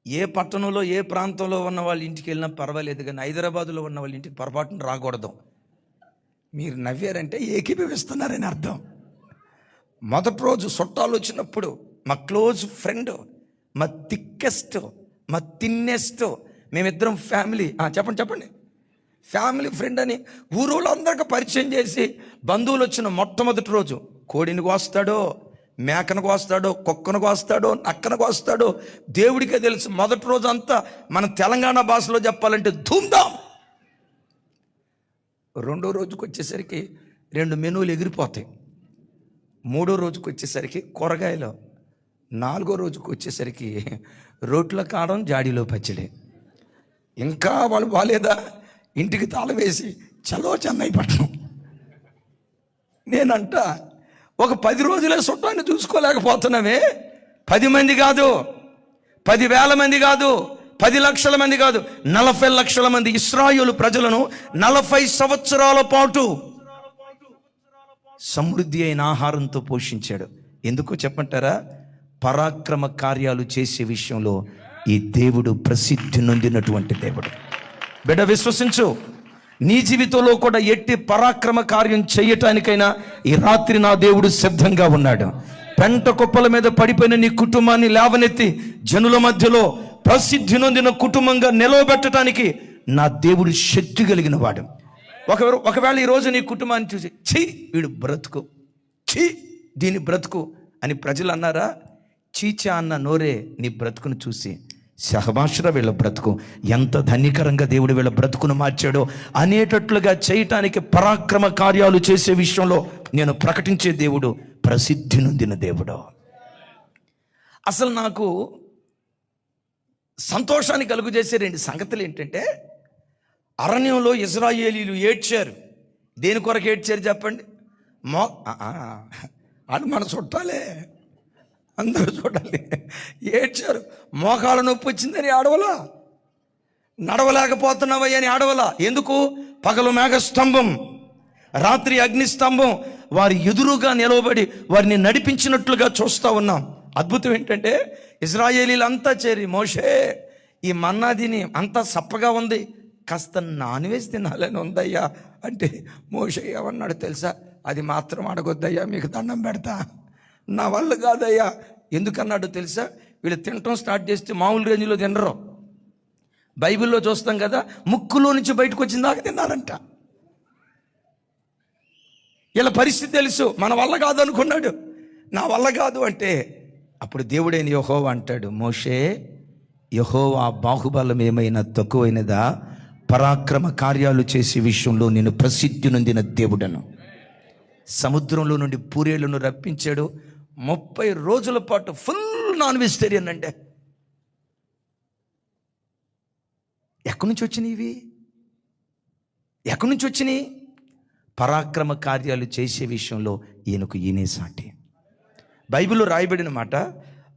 ఏ పట్టణంలో ఏ ప్రాంతంలో ఉన్న వాళ్ళ ఇంటికి వెళ్ళినా పర్వాలేదు, కానీ హైదరాబాదులో ఉన్న వాళ్ళ ఇంటికి పొరపాటున రాకూడదు. మీరు నవ్వారంటే ఏకీభవిస్తున్నారని అర్థం. మొదటి రోజు చుట్టాలు వచ్చినప్పుడు మా క్లోజ్ ఫ్రెండ్, మా థిక్కెస్ట్, మా థిన్నెస్ట్, మేమిద్దరం ఫ్యామిలీ. చెప్పండి ఫ్యామిలీ ఫ్రెండ్ అని ఊరోళ్ళందరికీ పరిచయం చేసి, బంధువులు వచ్చిన మొట్టమొదటి రోజు కోడిని కోస్తాడో, మేకను కోస్తాడో, కుక్కను కోస్తాడో, నక్కను కోస్తాడో దేవుడికే తెలుసు. మొదటి రోజు అంతా మన తెలంగాణ భాషలో చెప్పాలంటే ధూమ్ధాం. రెండో రోజుకి వచ్చేసరికి 2 మెనూలు ఎగిరిపోతాయి. మూడో రోజుకి వచ్చేసరికి కూరగాయలు. 4గో రోజుకి వచ్చేసరికి రోట్ల కారం, జాడీలో పచ్చడి. ఇంకా వాళ్ళు బాలేదా, ఇంటికి తాళం వేసి చలో చెన్నై పట్టణం. నేనంట, ఒక 10 రోజులే చుట్టాన్ని చూసుకోలేకపోతున్నామే. 10 మంది కాదు, 10,000 మంది కాదు, 10 లక్షల మంది కాదు, 40 లక్షల మంది ఇశ్రాయేలు ప్రజలను 40 సంవత్సరాల పాటు సమృద్ధి అయిన ఆహారంతో పోషించాడు. ఎందుకో చెప్పంటారా? పరాక్రమ కార్యాలు చేసే విషయంలో ఈ దేవుడు ప్రసిద్ధి నొందినటువంటి దేవుడు. బిడ్డ విశ్వసించు, నీ జీవితంలో కూడా ఎట్టి పరాక్రమ కార్యం చేయటానికైనా ఈ రాత్రి నా దేవుడు సిద్ధంగా ఉన్నాడు. పెంట కుప్పల మీద పడిపోయిన నీ కుటుంబాన్ని లేవనెత్తి జనుల మధ్యలో ప్రసిద్ధి నొందిన కుటుంబంగా నిలవబెట్టడానికి నా దేవుడు శక్తి కలిగిన వాడు. ఒకవేళ ఈరోజు నీ కుటుంబాన్ని చూసి ఛీ వీడు బ్రతుకు, ఛీ దీని బ్రతుకు అని ప్రజలు అన్నారా? చీచా అన్న నోరే నీ బ్రతుకును చూసి సహబాషరా వీళ్ళ బ్రతుకు ఎంత ధన్యకరంగా దేవుడు వీళ్ళ బ్రతుకును మార్చాడో అనేటట్లుగా చేయటానికి, పరాక్రమ కార్యాలు చేసే విషయంలో నేను ప్రకటించే దేవుడు ప్రసిద్ధి నొందిన దేవుడు. అసలు నాకు సంతోషాన్ని కలుగజేసే 2 సంగతులు ఏంటంటే, అరణ్యంలో ఇశ్రాయేలీలు ఏడ్చారు. దేని కొరకు ఏడ్చారు చెప్పండి? అది మన చుట్టాలే, అందరూ చూడాలి. ఏడ్చారు. మోకాళ్ళ నొప్పి వచ్చిందని ఆడవలా, నడవలేకపోతున్నావయ్య అని ఆడవలా. ఎందుకు? పగలు మేఘస్తంభం, రాత్రి అగ్నిస్తంభం వారి ఎదురుగా నిలవబడి వారిని నడిపించినట్లుగా చూస్తూ ఉన్నాం. అద్భుతం ఏంటంటే, ఇశ్రాయేలీలంతా చేరి, మోషే ఈ మన్నా తిని అంతా సప్పగా ఉంది, కాస్త నాన్ వెజ్ తినాలని ఉందయ్యా అంటే, మోషే ఏమన్నాడు తెలుసా? అది మాత్రం అడగొద్దయ్యా, మీకు దండం పెడతా, నా వల్ల కాదయ్యా. ఎందుకన్నాడు తెలుసా? వీళ్ళు తినటం స్టార్ట్ చేస్తే మామూలు రేంజ్లో తినరు. బైబిల్లో చూస్తాం కదా, ముక్కులో నుంచి బయటకు వచ్చిన దాకా తిన్నారంట. ఇలా పరిస్థితి తెలుసు, మన వల్ల కాదు అనుకున్నాడు. నా వల్ల కాదు అంటే, అప్పుడు దేవుడైన యెహోవా అంటాడు, మోషే యెహోవా బాహుబలం ఏమైనా తక్కువైనదా? పరాక్రమ కార్యాలు చేసే విషయంలో నేను ప్రసిద్ధి నొందిన దేవుడను. సముద్రంలో నుండి పూరేళ్లను రప్పించాడు. 30 రోజుల పాటు ఫుల్ నాన్ వెజిటేరియన్. అంటే ఎక్కడి నుంచి వచ్చినాయి ఇవి? ఎక్కడి నుంచి వచ్చినాయి? పరాక్రమ కార్యాలు చేసే విషయంలో ఈయనే సాటి. బైబిల్లో రాయబడిన మాట,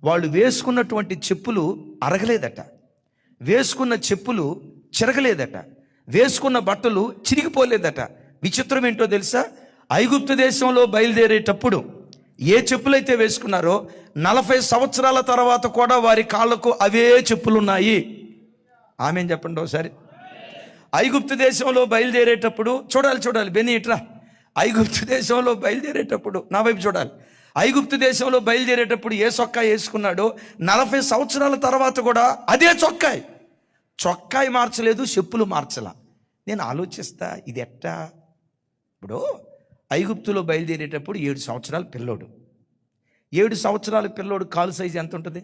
వాళ్ళు వేసుకున్నటువంటి చెప్పులు అరగలేదట, వేసుకున్న చెప్పులు చిరగలేదట, వేసుకున్న బట్టలు చిరిగిపోలేదట. విచిత్రం ఏంటో తెలుసా? ఐగుప్తు దేశంలో బయలుదేరేటప్పుడు ఏ చెప్పులైతే వేసుకున్నారో 40 సంవత్సరాల తర్వాత కూడా వారి కాళ్ళకు అవే చెప్పులున్నాయి. ఆమేన్ చెప్పండి ఒకసారి. ఐగుప్తు దేశంలో బయలుదేరేటప్పుడు చూడాలి బెన్నీ ఇట్రా. ఐగుప్తు దేశంలో బయలుదేరేటప్పుడు నా వైపు చూడాలి. ఐగుప్తు దేశంలో బయలుదేరేటప్పుడు ఏ చొక్కా వేసుకున్నాడో 40 సంవత్సరాల తర్వాత కూడా అదే చొక్కాయి మార్చలేదు, చెప్పులు మార్చలా. నేను ఆలోచిస్తా, ఇది ఎట్టా? ఇప్పుడు ఐగుప్తులో బయలుదేరేటప్పుడు 7 సంవత్సరాల పిల్లోడు, 7 సంవత్సరాల పిల్లోడు కాలు సైజు ఎంత ఉంటుంది?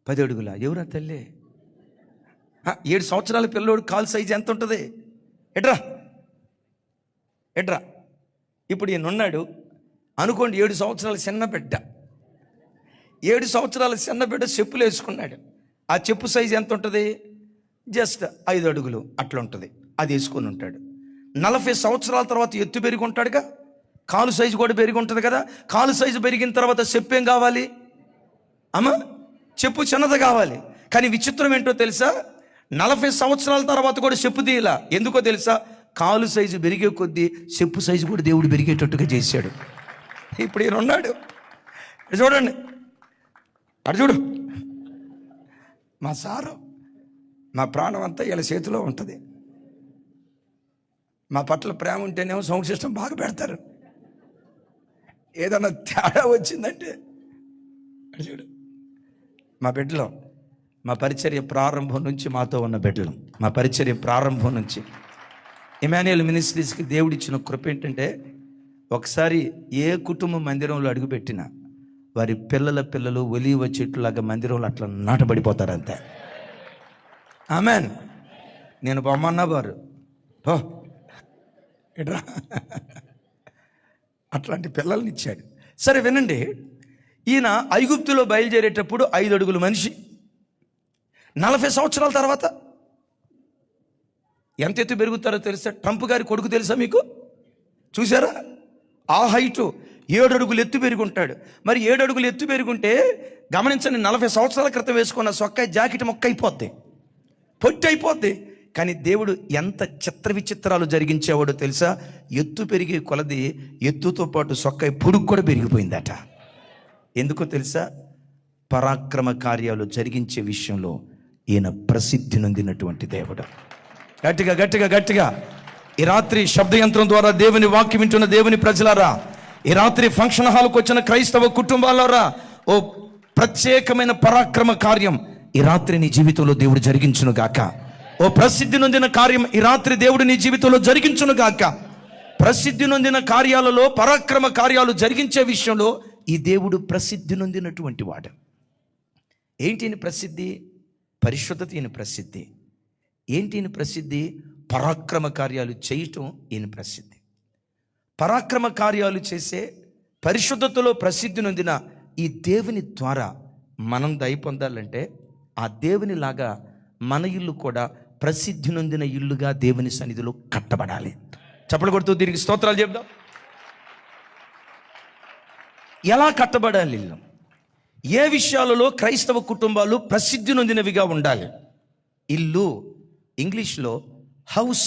10 అడుగులా? ఎవరా తల్లి? 7 సంవత్సరాల పిల్లోడు కాలు సైజు ఎంత ఉంటుంది? ఎడ్రా. ఇప్పుడు ఈయన ఉన్నాడు అనుకోండి, 7 సంవత్సరాల చిన్న బిడ్డ, 7 సంవత్సరాల చిన్న బిడ్డ చెప్పులు వేసుకున్నాడు. ఆ చెప్పు సైజు ఎంత ఉంటుంది? జస్ట్ 5 అడుగులు అట్లా ఉంటుంది. అది వేసుకొని ఉంటాడు. 40 సంవత్సరాల తర్వాత ఎత్తు పెరిగి ఉంటాడుగా, కాలు సైజు కూడా పెరిగి ఉంటుంది కదా. కాలు సైజు పెరిగిన తర్వాత చెప్పు ఏం కావాలి అమ్మా? చెప్పు చిన్నది కావాలి. కానీ విచిత్రం ఏంటో తెలుసా? 40 సంవత్సరాల తర్వాత కూడా చెప్పు తీయలా. ఎందుకో తెలుసా? కాలు సైజు పెరిగే కొద్దీ చెప్పు సైజు కూడా దేవుడు పెరిగేటట్టుగా చేశాడు. ఇప్పుడు ఈయన ఉన్నాడు, చూడండి, అటు చూడు. మా సారు, మా ప్రాణం అంతా వీళ్ళ చేతిలో ఉంటుంది. మా పట్ల ప్రేమ ఉంటేనేమో సౌండ్ సిస్టమ్ బాగా పెడతారు. ఏదన్నా తేడా వచ్చిందంటే చూడు. మా బిడ్డలో, మా పరిచర్య ప్రారంభం నుంచి మాతో ఉన్న బిడ్డలు, మా పరిచర్య ప్రారంభం నుంచి ఇమాన్యుయల్ మినిస్ట్రీస్కి దేవుడిచ్చిన కృప ఏంటంటే, ఒకసారి ఏ కుటుంబ మందిరంలో అడుగుపెట్టినా వారి పిల్లలు ఒలీవ చెట్టులాగా మందిరంలో అట్లా నాటబడిపోతారు అంతే. ఆమెన్. నేను బొమ్మన్నా వారు పో ఎట్రా అట్లాంటి పిల్లల్ని ఇచ్చాడు. సరే వినండి, ఈయన ఐగుప్తులో బయలుదేరేటప్పుడు 5 అడుగుల మనిషి. 40 సంవత్సరాల తర్వాత ఎంత ఎత్తు పెరుగుతారో తెలుసా? ట్రంప్ గారి కొడుకు తెలుసా మీకు? చూసారా? ఆ హైటు 7 అడుగులు ఎత్తు పెరుగుంటాడు. మరి 7 అడుగులు ఎత్తు పెరుగుంటే గమనించండి, 40 సంవత్సరాల క్రితం వేసుకున్న సొక్కాయి జాకెట్ మొక్క అయిపోద్ది, పొట్టి అయిపోద్ది. కానీ దేవుడు ఎంత చిత్ర విచిత్రాలు జరిగించేవాడో తెలుసా? ఎత్తు పెరిగే కొలది ఎత్తుతో పాటు సొక్కాయి పొడుగు కూడా పెరిగిపోయిందట. ఎందుకో తెలుసా? పరాక్రమ కార్యాలు జరిగించే విషయంలో ఈయన ప్రసిద్ధి నొందినటువంటి దేవుడు. గట్టిగా ఈ రాత్రి శబ్దయంత్రం ద్వారా దేవుని వాక్యం వింటున్న దేవుని ప్రజలారా, ఈ రాత్రి ఫంక్షన్ హాల్కి వచ్చిన క్రైస్తవ కుటుంబాలారా, ఓ ప్రత్యేకమైన పరాక్రమ కార్యం ఈ రాత్రి నీ జీవితంలో దేవుడు జరిగించును గాక. ఓ ప్రసిద్ధి నొందిన కార్యం ఈ రాత్రి దేవుడు నీ జీవితంలో జరిగించును గాక. ప్రసిద్ధి నొందిన కార్యాలలో పరాక్రమ కార్యాలు జరిగించే విషయంలో ఈ దేవుడు ప్రసిద్ధి నొందినటువంటి వాడు. ఏంటి ప్రసిద్ధి? పరిశుద్ధత ఈయన ప్రసిద్ధి. ఏంటి ప్రసిద్ధి? పరాక్రమ కార్యాలు చేయటం ఈయన ప్రసిద్ధి. పరాక్రమ కార్యాలు చేసే పరిశుద్ధతలో ప్రసిద్ధి నొందిన ఈ దేవుని ద్వారా మనం దయ పొందాలంటే ఆ దేవుని లాగా మన ఇల్లు కూడా ప్రసిద్ధి నొందిన ఇల్లుగా దేవుని సన్నిధిలో కట్టబడాలి. చప్పలు కొడుతూ దీనికి స్తోత్రాలు చెప్దాం. ఎలా కట్టబడాలి ఇల్లు? ఏ విషయాలలో క్రైస్తవ కుటుంబాలు ప్రసిద్ధి నొందినవిగా ఉండాలి? ఇల్లు ఇంగ్లీష్లో హౌస్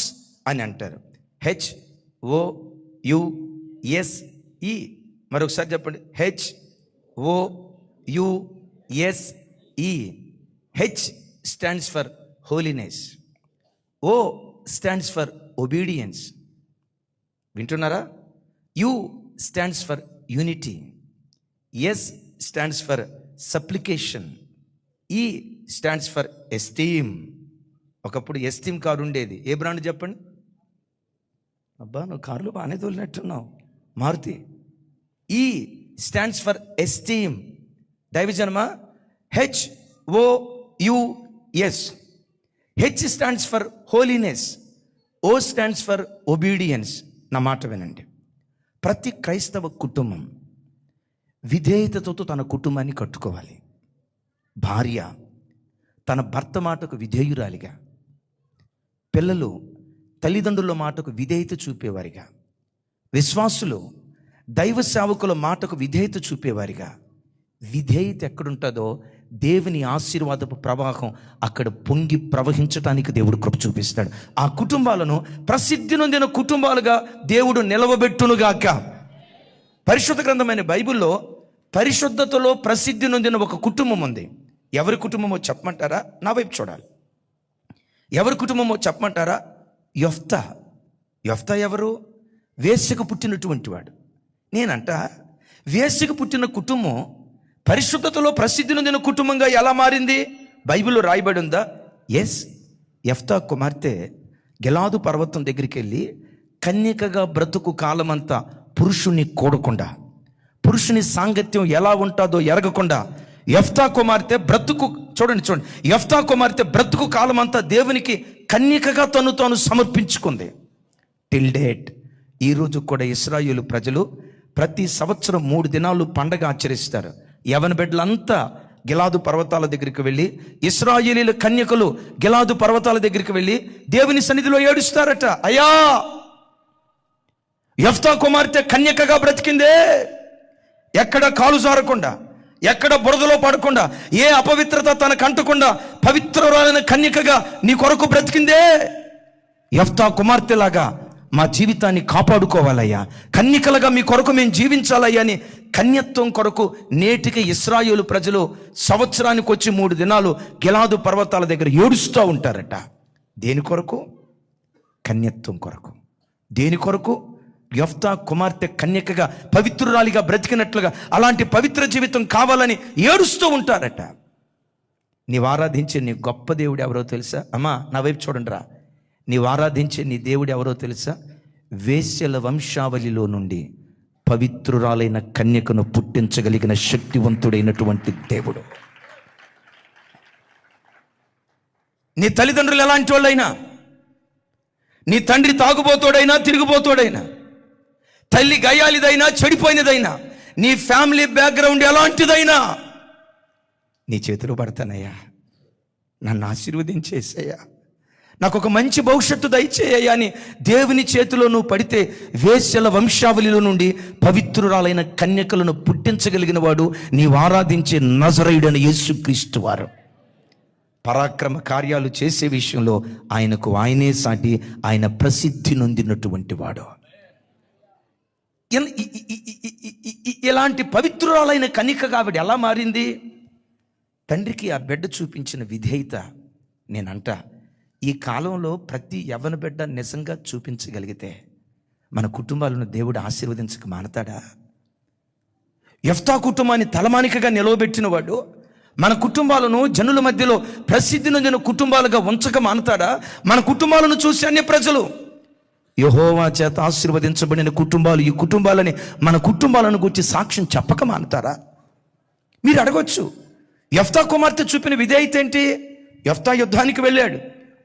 అని అంటారు. HOUSE. మరొకసారి చెప్పండి, HOUSE. H stands for holiness, O stands for obedience. వింటున్నారా? U stands for unity, S stands for supplication, E stands for esteem. ఒకప్పుడు ఎస్టీమ్ కారు ఉండేది. ఏ బ్రాండ్ చెప్పండి? అబ్బా, నువ్వు కార్లు బాగానే తోలినట్టున్నావు. Maruti. E stands for esteem. దైవజనమా, HOUS. H stands for holiness, O stands for obedience. నా మాట వినండి. ప్రతి క్రైస్తవ కుటుంబం విధేయతతో తన కుటుంబాన్ని కట్టుకోవాలి. భార్య తన భర్త మాటకు విధేయురాలిగా, పిల్లలు తల్లిదండ్రుల మాటకు విధేయత చూపేవారిగా, విశ్వాసులు దైవ సేవకుల మాటకు విధేయత చూపేవారిగా. విధేయత ఎక్కడుంటుందో దేవుని ఆశీర్వాదపు ప్రవాహం అక్కడ పొంగి ప్రవహించడానికి దేవుడు కృప చూపిస్తాడు. ఆ కుటుంబాలను ప్రసిద్ధి నొందిన కుటుంబాలుగా దేవుడు నిలవబెట్టునుగాక. పరిశుద్ధ గ్రంథమైన బైబిల్లో పరిశుద్ధతలో ప్రసిద్ధి నొందిన ఒక కుటుంబం ఉంది. ఎవరి కుటుంబమో చెప్పమంటారా? నా వైపు చూడాలి. ఎవరి కుటుంబమో చెప్పమంటారా? యొఫ్తా. యొఫ్తా ఎవరు? వేశ్యకు పుట్టినటువంటి వాడు. నేనంట వేశ్యకు పుట్టిన కుటుంబం పరిశుద్ధతలో ప్రసిద్ధి నొందిన కుటుంబంగా ఎలా మారింది? బైబిల్లో రాయబడి ఉందా? ఎస్. యెఫ్తా కుమార్తె గిలాదు పర్వతం దగ్గరికి వెళ్ళి కన్యకగా బ్రతుకు కాలమంతా పురుషుని కూడకుండా, పురుషుని సాంగత్యం ఎలా ఉంటుందో ఎరగకుండా యెఫ్తా కుమార్తె బ్రతుకు చూడండి, యెఫ్తా కుమార్తె బ్రతుకు కాలమంతా దేవునికి కన్యకగా తాను సమర్పించుకుంది. టిల్ డేట్ ఈరోజు కూడా ఇశ్రాయేలు ప్రజలు ప్రతి సంవత్సరం 3 దినాలు పండగ ఆచరిస్తారు. యవన బిడ్డలంతా గిలాదు పర్వతాల దగ్గరికి వెళ్ళి, ఇశ్రాయేలీల కన్యకలు గిలాదు పర్వతాల దగ్గరికి వెళ్ళి దేవుని సన్నిధిలో ఏడుస్తారట. అయ్యా, యెఫ్తా కుమార్తె కన్యకగా బ్రతికిందే, ఎక్కడ కాలు జారకుండా, ఎక్కడ బురదలో పడకుండా, ఏ అపవిత్రత తనకు అంటకుండా పవిత్రురాలైన కన్యకగా నీ కొరకు బ్రతికిందే. యెఫ్తా కుమార్తెలాగా మా జీవితాన్ని కాపాడుకోవాలయ్యా, కన్యకలుగా మీ కొరకు మేము జీవించాలయ్యా అని కన్యత్వం కొరకు నేటికి ఇశ్రాయేలు ప్రజలు సంవత్సరానికి వచ్చి 3 దినాలు గిలాదు పర్వతాల దగ్గర ఏడుస్తూ ఉంటారట. దేని కొరకు? కన్యత్వం కొరకు. దేని కొరకు? యెఫ్తా కుమార్తె కన్యకగా పవిత్రురాలిగా బ్రతికినట్లుగా అలాంటి పవిత్ర జీవితం కావాలని ఏడుస్తూ ఉంటారట. నీవు ఆరాధించే నీ గొప్ప దేవుడు ఎవరో తెలుసా? అమ్మా, నా వైపు చూడండి రా. నీవు ఆరాధించే నీ దేవుడు ఎవరో తెలుసా? వేశ్యల వంశావళిలో నుండి పవిత్రురాలైన కన్యకను పుట్టించగలిగిన శక్తివంతుడైనటువంటి దేవుడు. నీ తల్లిదండ్రులు ఎలాంటి వాళ్ళైనా, నీ తండ్రి తాగుబోతోడైనా తిరిగిపోతోడైనా, తల్లి గయాలిదైనా చెడిపోయినదైనా, నీ ఫ్యామిలీ బ్యాక్గ్రౌండ్ ఎలాంటిదైనా నీ చేతిలో పడతానయ్యా, నన్ను ఆశీర్వదించేసయ్యా, నాకు ఒక మంచి భవిష్యత్తు దయచేయ్యా అని దేవుని చేతిలో నువ్వు పడితే వేశ్యల వంశావళిలో నుండి పవిత్రురాలైన కన్యకలను పుట్టించగలిగిన వాడు నీవు ఆరాధించే నజరేయుడైన యేసుక్రీస్తు వారు. పరాక్రమ కార్యాలు చేసే విషయంలో ఆయనే సాటి, ఆయన ప్రసిద్ధి నొందినటువంటి వాడు. ఇలాంటి పవిత్రురాలైన కన్యకగా ఆవిడ ఎలా మారింది? తండ్రికి ఆ బిడ్డ చూపించిన విధేయత. నేనంట ఈ కాలంలో ప్రతి యవ్వన బిడ్డ నిజంగా చూపించగలిగితే మన కుటుంబాలను దేవుడు ఆశీర్వదించక మానతాడా? యెఫ్తా కుటుంబాన్ని తలమానికగా నిలవబెట్టిన వాడు మన కుటుంబాలను జనుల మధ్యలో ప్రసిద్ధి నొందిన కుటుంబాలుగా ఉంచక మానతాడా? మన కుటుంబాలను చూసి అన్య ప్రజలు యెహోవా చేత ఆశీర్వదించబడిన కుటుంబాలు, ఈ కుటుంబాలని, మన కుటుంబాలను గురించి సాక్ష్యం చెప్పక మానతారా? మీరు అడగొచ్చు, యెఫ్తా కుమార్తె చూపిన విధేయత ఏంటి? యెఫ్తా యుద్ధానికి వెళ్ళాడు,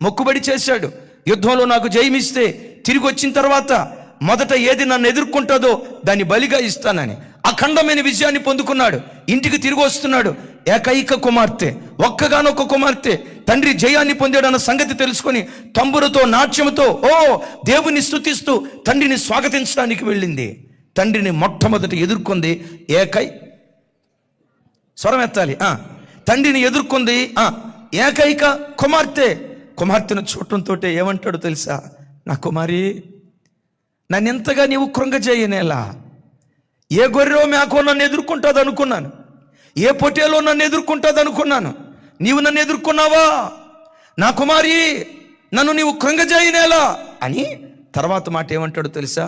మొక్కుబడి చేశాడు, యుద్ధంలో నాకు జయమిస్తే తిరిగి వచ్చిన తర్వాత మొదట ఏది నన్ను ఎదుర్కొంటుందో దాన్ని బలిగా ఇస్తానని అఖండమైన విజయాన్ని పొందుకున్నాడు. ఇంటికి తిరిగి వస్తున్నాడు. ఏకైక కుమార్తె, ఒక్కగానొక్క కుమార్తె, తండ్రి జయాన్ని పొందాడన్న సంగతి తెలుసుకొని తంబురతో నాట్యముతో దేవుని స్తుతిస్తూ తండ్రిని స్వాగతించడానికి వెళ్ళింది. తండ్రిని మొట్టమొదటి ఎదుర్కొంది స్వరం ఎత్తాలి. తండ్రిని ఎదుర్కొంది ఏకైక కుమార్తెను చూడటంతో ఏమంటాడు తెలుసా? నా కుమారి, నన్నెంతగా నీవు కృంగజేయనేలా, ఏ గొర్రెో మేకో నన్ను ఎదుర్కొంటుంది అనుకున్నాను, ఏ పొట్టేలో నన్ను ఎదుర్కొంటుంది అనుకున్నాను, నీవు నన్ను ఎదుర్కొన్నావా? నా కుమారి, నన్ను నీవు కృంగజేయనేలా అని తర్వాత మాట ఏమంటాడు తెలుసా?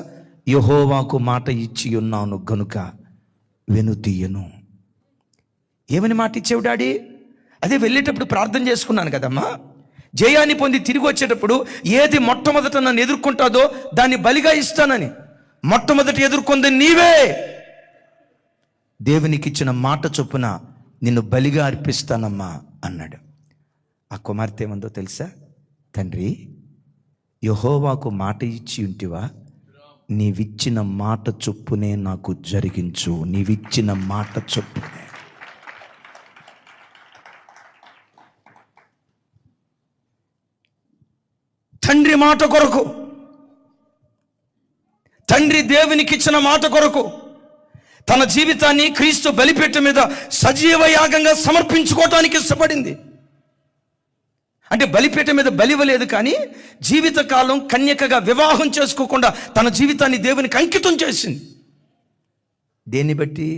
యెహోవాకు మాట ఇచ్చి ఉన్నాను గనుక వెనుతీయను. ఏమని మాట ఇచ్చావు డాడీ? అదే వెళ్ళేటప్పుడు ప్రార్థన చేసుకున్నాను కదమ్మా, జయాన్ని పొంది తిరిగి వచ్చేటప్పుడు ఏది మొట్టమొదట నన్ను ఎదుర్కొంటాదో దాన్ని బలిగా ఇస్తానని. మొట్టమొదటి ఎదుర్కొంది నీవే. దేవునికి ఇచ్చిన మాట చొప్పున నిన్ను బలిగా అర్పిస్తానమ్మా అన్నాడు. ఆ కుమార్తె ఏమందో తెలుసా? తండ్రి, యెహోవాకు మాట ఇచ్చి ఉంటివా, నీవిచ్చిన మాట చొప్పునే నాకు జరిగించు. నీవిచ్చిన మాట చొప్పునే. తండ్రి మాట కొరకు, తండ్రి దేవునికి ఇచ్చిన మాట కొరకు తన జీవితాన్ని క్రీస్తు బలిపీఠం మీద సజీవ యాగంగా సమర్పించుకోవటానికి ఇష్టపడింది. అంటే బలిపీఠం మీద బలివ్వలేదు, కానీ జీవితకాలం కన్యకగా వివాహం చేసుకోకుండా తన జీవితాన్ని దేవునికి అంకితం చేసింది. దేన్ని బట్టి?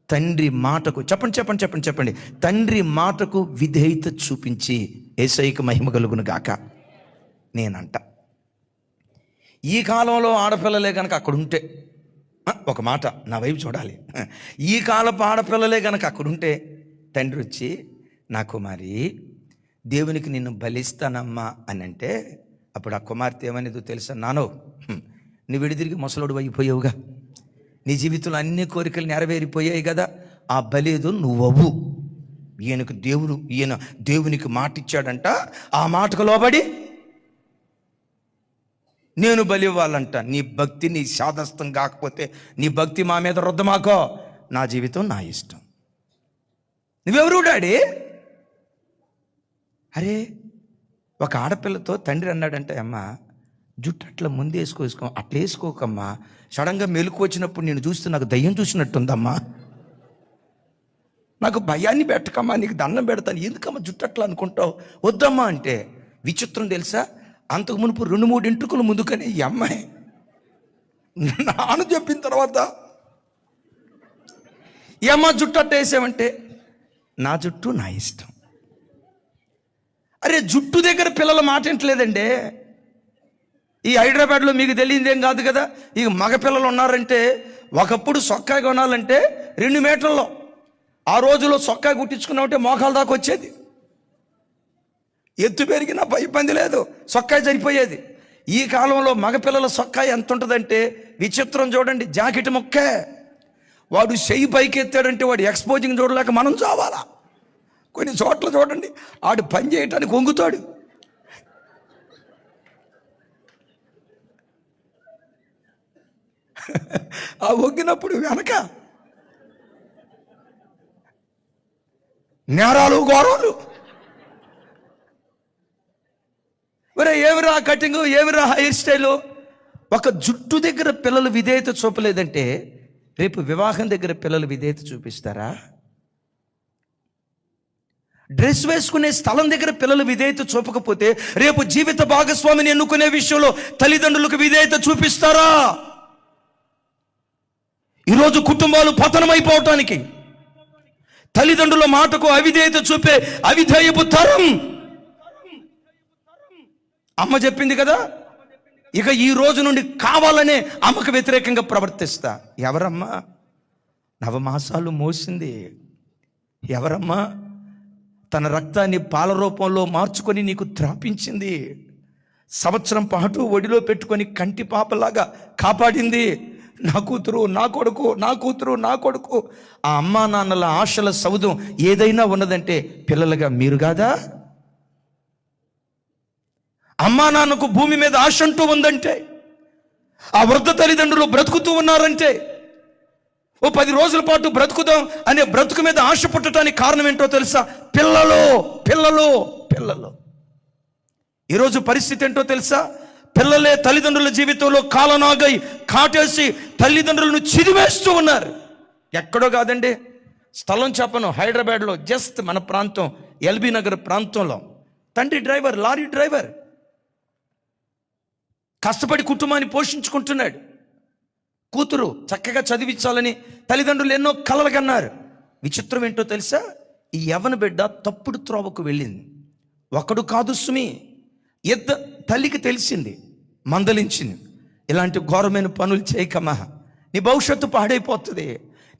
తండ్రి మాటకు, చెప్పండి, తండ్రి మాటకు విధేయత చూపించి. యేసయ్యకు మహిమ కలుగును గాక. నేనంట, ఈ కాలంలో ఆడపిల్లలే కనుక అక్కడుంటే, ఒక మాట నా వైపు చూడాలి, ఈ కాలపు ఆడపిల్లలే కనుక అక్కడుంటే తండ్రి వచ్చి, నా కుమారి దేవునికి నిన్ను బలిస్తానమ్మా అని అంటే, అప్పుడు ఆ కుమార్తె ఏమనేదో తెలుసా? నానో, నువ్వు విడిదిరిగి ముసలోడు అయిపోయావుగా, నీ జీవితంలో అన్ని కోరికలు నెరవేరిపోయాయి కదా, ఆ బలేదో నువ్వవు. ఈయన దేవునికి మాట ఇచ్చాడంట, ఆ మాటకు లోబడి నేను బలి ఇవ్వాలంట. నీ భక్తి నీ శాదస్తం కాకపోతే నీ భక్తి మా మీద రుద్దమాకో, నా జీవితం నా ఇష్టం. నువ్వెవరు డాడీ? అరే, ఒక ఆడపిల్లతో తండ్రి అన్నాడంటే, అమ్మ జుట్టు అట్లా ముందు వేసుకో, అట్లా వేసుకోకమ్మా, సడన్గా మెలకు వచ్చినప్పుడు నేను చూస్తే నాకు దయ్యం చూసినట్టుందమ్మా, నాకు భయాన్ని పెట్టకమ్మా, నీకు దండం పెడతాను, ఎందుకమ్మా జుట్టు అట్లా అనుకుంటావు, వద్దమ్మా అంటే. విచిత్రం తెలుసా, అంతకు మునుపు 2-3 ఇంట్రుకలు ముందుకనే ఈ అమ్మాయి నాన్న చెప్పిన తర్వాత ఈ అమ్మ జుట్టు అట్ట వేసామంటే, నా జుట్టు నా ఇష్టం. అరే, జుట్టు దగ్గర పిల్లల మాట ఏంటలేదండి. ఈ హైదరాబాద్లో మీకు తెలియదేం కాదు కదా, ఇక మగ పిల్లలు ఉన్నారంటే, ఒకప్పుడు సొక్కాయి కొనాలంటే 2 మీటర్లో, ఆ రోజులో సొక్కాయి కుట్టించుకున్నామంటే మోకాల దాకా వచ్చేది. ఎత్తు పెరిగినా ఇబ్బంది లేదు, సొక్కాయి సరిపోయేది. ఈ కాలంలో మగపిల్లల సొక్కాయి ఎంత ఉంటుందంటే విచిత్రం. చూడండి, జాకెట్ మొక్కే, వాడు చెయ్యి పైకి ఎత్తాడంటే వాడు ఎక్స్పోజింగ్ చూడలేక మనం చావాలా. కొన్ని చోట్ల చూడండి, ఆడు పని చేయటానికి వంగుతాడు. ఆ వంగినప్పుడు వెనక నేరాలు ఘోరాలు. ఒరే, ఏమిరా కటింగ్, ఏమిరా హెయిర్ స్టైలు. ఒక జుట్టు దగ్గర పిల్లలు విధేయత చూపలేదంటే రేపు వివాహం దగ్గర పిల్లలు విధేయత చూపిస్తారా? డ్రెస్ వేసుకునే స్థలం దగ్గర పిల్లలు విధేయత చూపకపోతే రేపు జీవిత భాగస్వామిని ఎన్నుకునే విషయంలో తల్లిదండ్రులకు విధేయత చూపిస్తారా? ఈరోజు కుటుంబాలు పతనమైపోవటానికి తల్లిదండ్రుల మాటకు అవిధేయత చూపే అవిధేయపు తరం. అమ్మ చెప్పింది కదా, ఇక ఈ రోజు నుండి కావాలనే అమ్మకు వ్యతిరేకంగా ప్రవర్తిస్తా. ఎవరమ్మా? 9 మాసాలు మోసింది ఎవరమ్మా? తన రక్తాన్ని పాల రూపంలో మార్చుకొని నీకు త్రాపించింది. సంవత్సరం పాటు ఒడిలో పెట్టుకొని కంటి పాపలాగా కాపాడింది. నా కూతురు, నా కొడుకు, నా కూతురు, నా కొడుకు. ఆ అమ్మా నాన్నల ఆశల సౌధం ఏదైనా ఉన్నదంటే పిల్లలుగా మీరు కాదా? అమ్మా నాన్నకు భూమి మీద ఆశ అంటూ ఉందంటే, ఆ వృద్ధ తల్లిదండ్రులు బ్రతుకుతూ ఉన్నారంటే, ఓ 10 రోజుల పాటు బ్రతుకుదాం అనే బ్రతుకు మీద ఆశ పుట్టడానికి కారణం ఏంటో తెలుసా? పిల్లలు. ఈరోజు పరిస్థితి ఏంటో తెలుసా? పిల్లలే తల్లిదండ్రుల జీవితంలో కాలనాగై కాటేసి తల్లిదండ్రులను చిరివేస్తూ ఉన్నారు. ఎక్కడో కాదండి, స్థలం చెప్పను, హైదరాబాద్లో జస్ట్ మన ప్రాంతం ఎల్బీ నగర్ ప్రాంతంలో తండ్రి డ్రైవర్, లారీ డ్రైవర్, కష్టపడి కుటుంబాన్ని పోషించుకుంటున్నాడు. కూతురు చక్కగా చదివించాలని తల్లిదండ్రులు ఎన్నో కలలు కన్నారు. విచిత్రం ఏంటో తెలుసా? ఈ యవ్వన బిడ్డ తప్పుడు త్రోవకు వెళ్ళింది. ఒకడు కాదు సుమి, తల్లికి తెలిసింది, మందలించింది, ఇలాంటి ఘోరమైన పనులు చేయకమ్మా, నీ భవిష్యత్తు పాడైపోతుంది,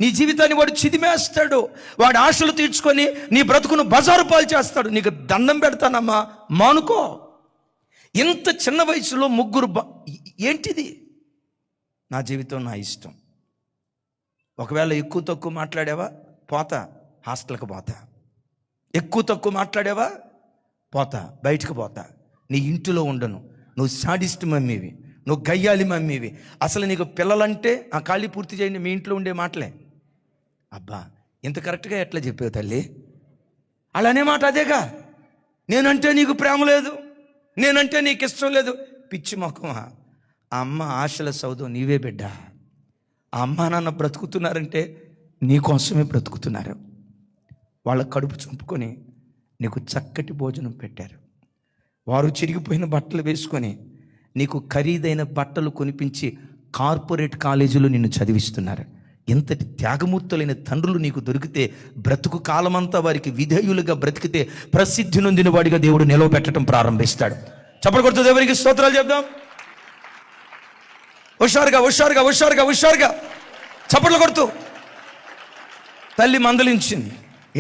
నీ జీవితాన్ని వాడు చిదిమేస్తాడు, వాడి ఆశలు తీర్చుకొని నీ బ్రతుకును బజారు పాలు చేస్తాడు, నీకు దండం పెడతానమ్మా, మానుకో. ఇంత చిన్న వయసులో 3 ఏంటిది? నా జీవితం నా ఇష్టం. ఒకవేళ ఎక్కువ తక్కువ మాట్లాడావా, పోతా హాస్టల్కి పోతా. ఎక్కువ తక్కువ మాట్లాడావా, పోతా బయటకు పోతా. నీ ఇంటిలో ఉండను, నువ్వు సాడిస్ట్ మమ్మీవి, నువ్వు గయ్యాలి మమ్మీవి, అసలు నీకు పిల్లలంటే ఆ ఖాళీ పూర్తి చేయండి మీ ఇంట్లో ఉండే మాటలే. అబ్బా, ఇంత కరెక్ట్గా ఎట్లా చెప్పావు తల్లి? అలానే మాట అదేగా, నేనంటే నీకు ప్రేమ లేదు, నేనంటే నీకు ఇష్టం లేదు. పిచ్చి మొక్కమా, ఆ అమ్మ ఆశల సౌధం నీవే బిడ్డ. ఆ అమ్మ నాన్న బ్రతుకుతున్నారంటే నీకోసమే బ్రతుకుతున్నారు. వాళ్ళ కడుపు చంపుకొని నీకు చక్కటి భోజనం పెట్టారు. వారు చిరిగిపోయిన బట్టలు వేసుకొని నీకు ఖరీదైన బట్టలు కొనిపించి కార్పొరేట్ కాలేజీలో నిన్ను చదివిస్తున్నారు. ఇంతటి త్యాగమూర్తులైన తండ్రులు నీకు దొరికితే, బ్రతుకు కాలమంతా వారికి విధేయులుగా బ్రతికితే ప్రసిద్ధి నొందిన వాడిగా దేవుడు నిలవబెట్టడం ప్రారంభిస్తాడు. చప్పట్లు కొడుతూ దేవునికి స్తోత్రాలు చెప్దాం. హుషారుగా హుషారుగా హుషారుగా హుషారుగా చప్పట్లు కొడుతూ. తల్లి మందలించింది.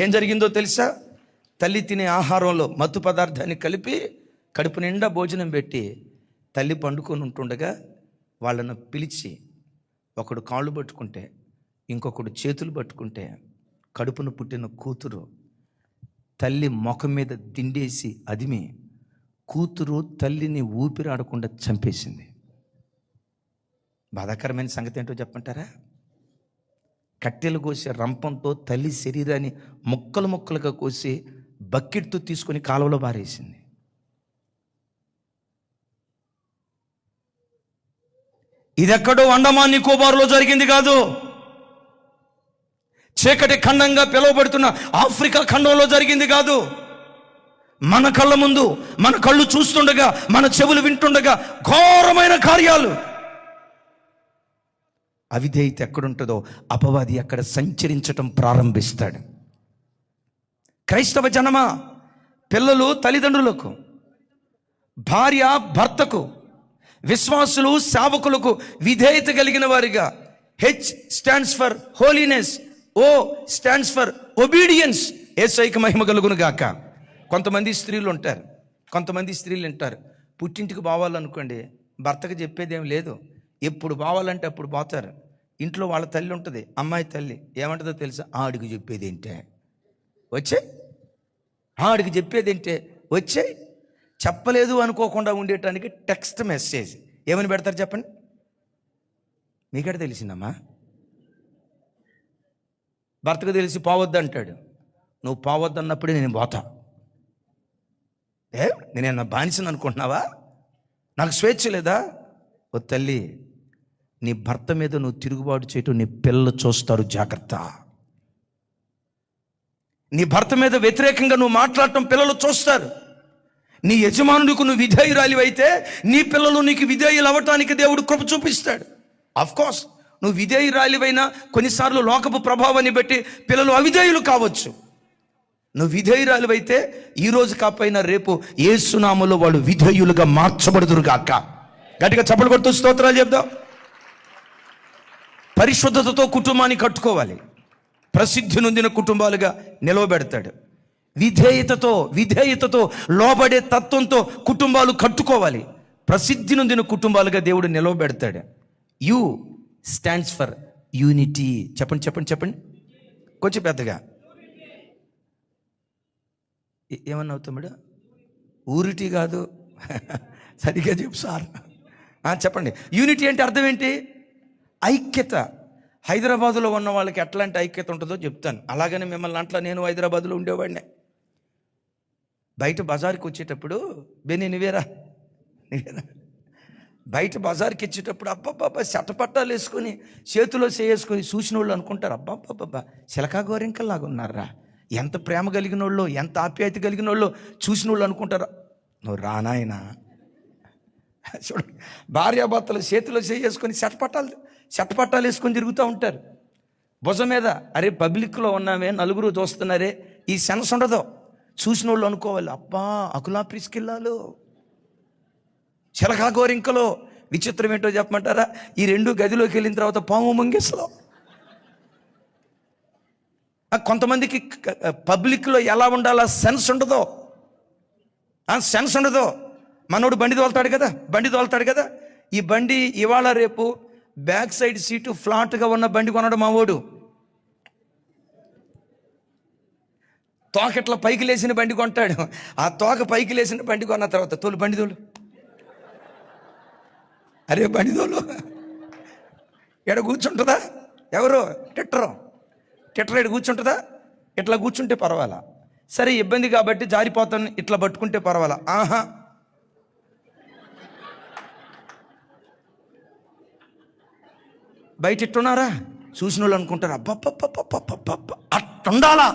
ఏం జరిగిందో తెలుసా? తల్లి తినే ఆహారంలో మత్తు పదార్థాన్ని కలిపి కడుపు నిండా భోజనం పెట్టి తల్లి పండుకొని ఉంటుండగా వాళ్ళను పిలిచి, ఒకడు కాళ్ళు పట్టుకుంటే ఇంకొకడు చేతులు పట్టుకుంటే కడుపును పుట్టిన కూతురు తల్లి ముఖం మీద దిండేసి అదిమి కూతురు తల్లిని ఊపిరాడకుండా చంపేసింది. బాధాకరమైన సంగతి ఏంటో చెప్పంటారా? కట్టెలు కోసే రంపంతో తల్లి శరీరాన్ని ముక్కలు ముక్కలుగా కోసి బకెట్తో తీసుకొని కాలువలో పారేసింది. ఇదెక్కడో అండమాన్ నికోబార్లో జరిగింది కాదు, చీకటి ఖండంగా పిలువబడుతున్న ఆఫ్రికా ఖండంలో జరిగింది కాదు. మన కళ్ళ ముందు, మన కళ్ళు చూస్తుండగా, మన చెవులు వింటుండగా ఘోరమైన కార్యాలు. అవిధేయత ఎక్కడుంటుందో అపవాది అక్కడ సంచరించటం ప్రారంభిస్తాడు. క్రైస్తవ జనమా, పిల్లలు తల్లిదండ్రులకు, భార్య భర్తకు, విశ్వాసులు సేవకులకు విధేయత కలిగిన వారిగా. H stands for holiness, O stands for obedience. యేసయ్యకి మహిమ కలుగును గాక. కొంతమంది స్త్రీలు ఉంటారు, కొంతమంది స్త్రీలు ఉంటారు, పుట్టింటికి పోవాలనుకోండి భర్తకు చెప్పేదేం లేదు, ఎప్పుడు పోవాలంటే అప్పుడు పోతారు. ఇంట్లో వాళ్ళ తల్లి ఉంటుంది, అమ్మాయి తల్లి ఏమంటుందో తెలుసా? ఆడికి చెప్పేది ఏంటే వచ్చే, ఆడికి చెప్పేది ఏంటే వచ్చే. చెప్పలేదు అనుకోకుండా ఉండేటానికి టెక్స్ట్ మెసేజ్ ఏమని పెడతారు చెప్పండి? మీకడ తెలిసిందమ్మా? భర్తకు తెలిసి పోవద్దు అంటాడు, నువ్వు పోవద్దు అన్నప్పుడే నేను పోతా. నేనేమన్నా బానిసను అనుకుంటున్నావా? నాకు స్వేచ్ఛ లేదా? ఓ తల్లి, నీ భర్త మీద నువ్వు తిరుగుబాటు చేయటం నీ పిల్లలు చూస్తారు, జాగ్రత్త. నీ భర్త మీద వ్యతిరేకంగా నువ్వు మాట్లాడటం పిల్లలు చూస్తారు. నీ యజమానుడికి నువ్వు విధేయురాలివైతే నీ పిల్లలు నీకు విధేయులు అవ్వటానికి దేవుడు కృప చూపిస్తాడు. అఫ్కోర్స్ నువ్వు విధేయురాలివైనా కొన్నిసార్లు లోకపు ప్రభావాన్ని బట్టి పిల్లలు అవిధేయులు కావచ్చు. నువ్వు విధేయురాలివైతే ఈరోజు కాకపోయినా రేపు యేసునామములో వాళ్ళు విధేయులుగా మార్చబడుదురు గాక. గట్టిగా చప్పలు కొడుతూ స్తోత్రాలు చెప్దాం. పరిశుద్ధతతో కుటుంబాన్ని కట్టుకోవాలి. ప్రసిద్ధి నొందిన కుటుంబాలుగా నిలవబెడతాడు. విధేయతతో లోబడే తత్వంతో కుటుంబాలు కట్టుకోవాలి. ప్రసిద్ధి నొందిన కుటుంబాలుగా దేవుడు నిలవబెడతాడు. U stands for unity. చెప్పండి చెప్పండి చెప్పండి కొంచెం పెద్దగా. ఏమన్నా అవుతాడు? ఊరిటీ కాదు, సరిగ్గా చెప్పు సార్. చెప్పండి. యూనిటీ అంటే అర్థం ఏంటి? ఐక్యత. హైదరాబాదులో ఉన్న వాళ్ళకి ఎట్లాంటి ఐక్యత ఉంటుందో చెప్తాను. అలాగని మిమ్మల్ని అట్లా నేను హైదరాబాద్లో ఉండేవాడినే. బయట బజార్కి వచ్చేటప్పుడు నువ్వేరా బయట బజార్కి వచ్చేటప్పుడు అబ్బాబ్బా చట్టపట్టాలు వేసుకొని చేతిలో చేసుకొని చూసిన వాళ్ళు అనుకుంటారు, అబ్బాబ్బా చిలకా గోరింకల్లాగా ఉన్నారా, ఎంత ప్రేమ కలిగిన వాళ్ళు, ఎంత ఆప్యాయత కలిగిన వాళ్ళు చూసిన వాళ్ళు అనుకుంటారు. నువ్వు రానాయనా చూడండి, భార్యాభర్తలు చేతిలో చేసుకొని చట్టపట్టాలు వేసుకొని తిరుగుతూ ఉంటారు భుజం మీద. అరే పబ్లిక్లో ఉన్నామే, నలుగురు చూస్తున్నారే, ఈ సెన్స్ ఉండదు. చూసిన వాళ్ళు అనుకోవాలి, అబ్బా అకులా ప్రిస్కిల్లాలు, చిలకా గోరింకలో. విచిత్రం ఏంటో చెప్పమంటారా? ఈ రెండు గదిలోకి వెళ్ళిన తర్వాత పాము ముంగిసలో. కొంతమందికి పబ్లిక్లో ఎలా ఉండాలో సెన్స్ ఉండదు. సెన్స్ ఉండదు. మనోడు బండి తోలుతాడు కదా, ఈ బండి ఇవాళ రేపు బ్యాక్ సైడ్ సీటు ఫ్లాట్గా ఉన్న బండి కొనడు మావోడు. తోక ఇట్లా పైకి లేచిన బండి కొంటాడు. ఆ తోక పైకి లేచిన బండి కొన్న తర్వాత తోలు బండి తోలు, అరే బండి తోలు, ఎడ కూర్చుంటుందా? ఎవరు? టిట్టర్ ఎడ కూర్చుంటుందా? ఇట్లా కూర్చుంటే పర్వాలా, సరే ఇబ్బంది కాబట్టి జారిపోతాను, ఇట్లా పట్టుకుంటే పర్వాలా. ఆహా, బయట ఇట్టున్నారా? చూసిన వాళ్ళు అనుకుంటారు అబ్బబ్బబ్బబ్బబ్బబ్బ అట్టుండాలా.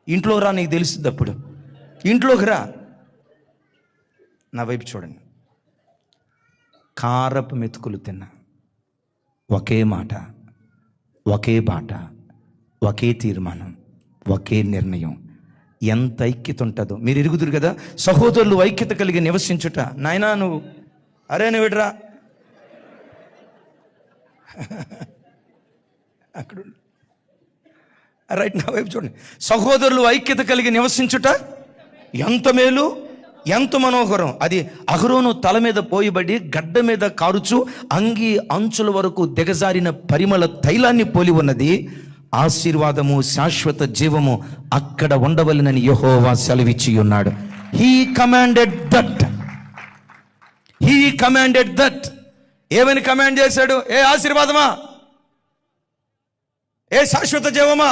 ఇంట్లో రా, నీకు తెలుస్తుంది. అప్పుడు ఇంట్లోకి రా, నా వైపు చూడండి. కారపు మెతుకులు తిన్నా, ఒకే మాట, ఒకే బాట, ఒకే తీర్మానం, ఒకే నిర్ణయం. ఎంత ఐక్యత ఉంటుందో మీరు ఎరుగుదురు కదా. సహోదరులు ఐక్యత కలిగి నివసించుట. నాయనా నువ్వు, అరే నువ్వు విడరా అక్కడ రైట్, నా వైపు చూడండి. సహోదరులు ఐక్యత కలిగి నివసించుట ఎంత మేలు, ఎంత మనోహరం. అది అహరోను తల మీద పోయిబడి గడ్డ మీద కారుచు అంగి అంచుల వరకు దిగజారిన పరిమళ తైలాన్ని పోలి ఉన్నది. ఆశీర్వాదము, శాశ్వత జీవము అక్కడ ఉండవలెనని యెహోవా సెలవిచ్చి ఉన్నాడు. He commanded that. ఏమని కమాండ్ చేశాడు? ఏ ఆశీర్వాదమా, ఏ శాశ్వత జీవమా,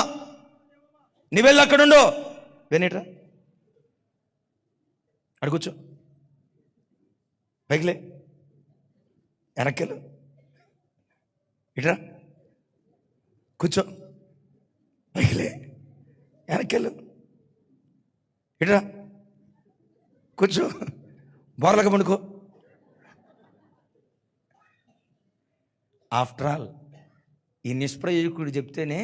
నీ వెళ్ళి అక్కడుండో. వినేట్రా, అడుగుచ్చు, పైకిలే, వెనక్కెళ్ళు, ఇట్రా, కూర్చో, పైకిలే, వెనక్కెళ్ళు, ఇట్రా, కూర్చో, బోర్లక పండుకో. ఆఫ్టర్ ఆల్ ఈ నిష్ప్రయోజకుడు చెప్తేనే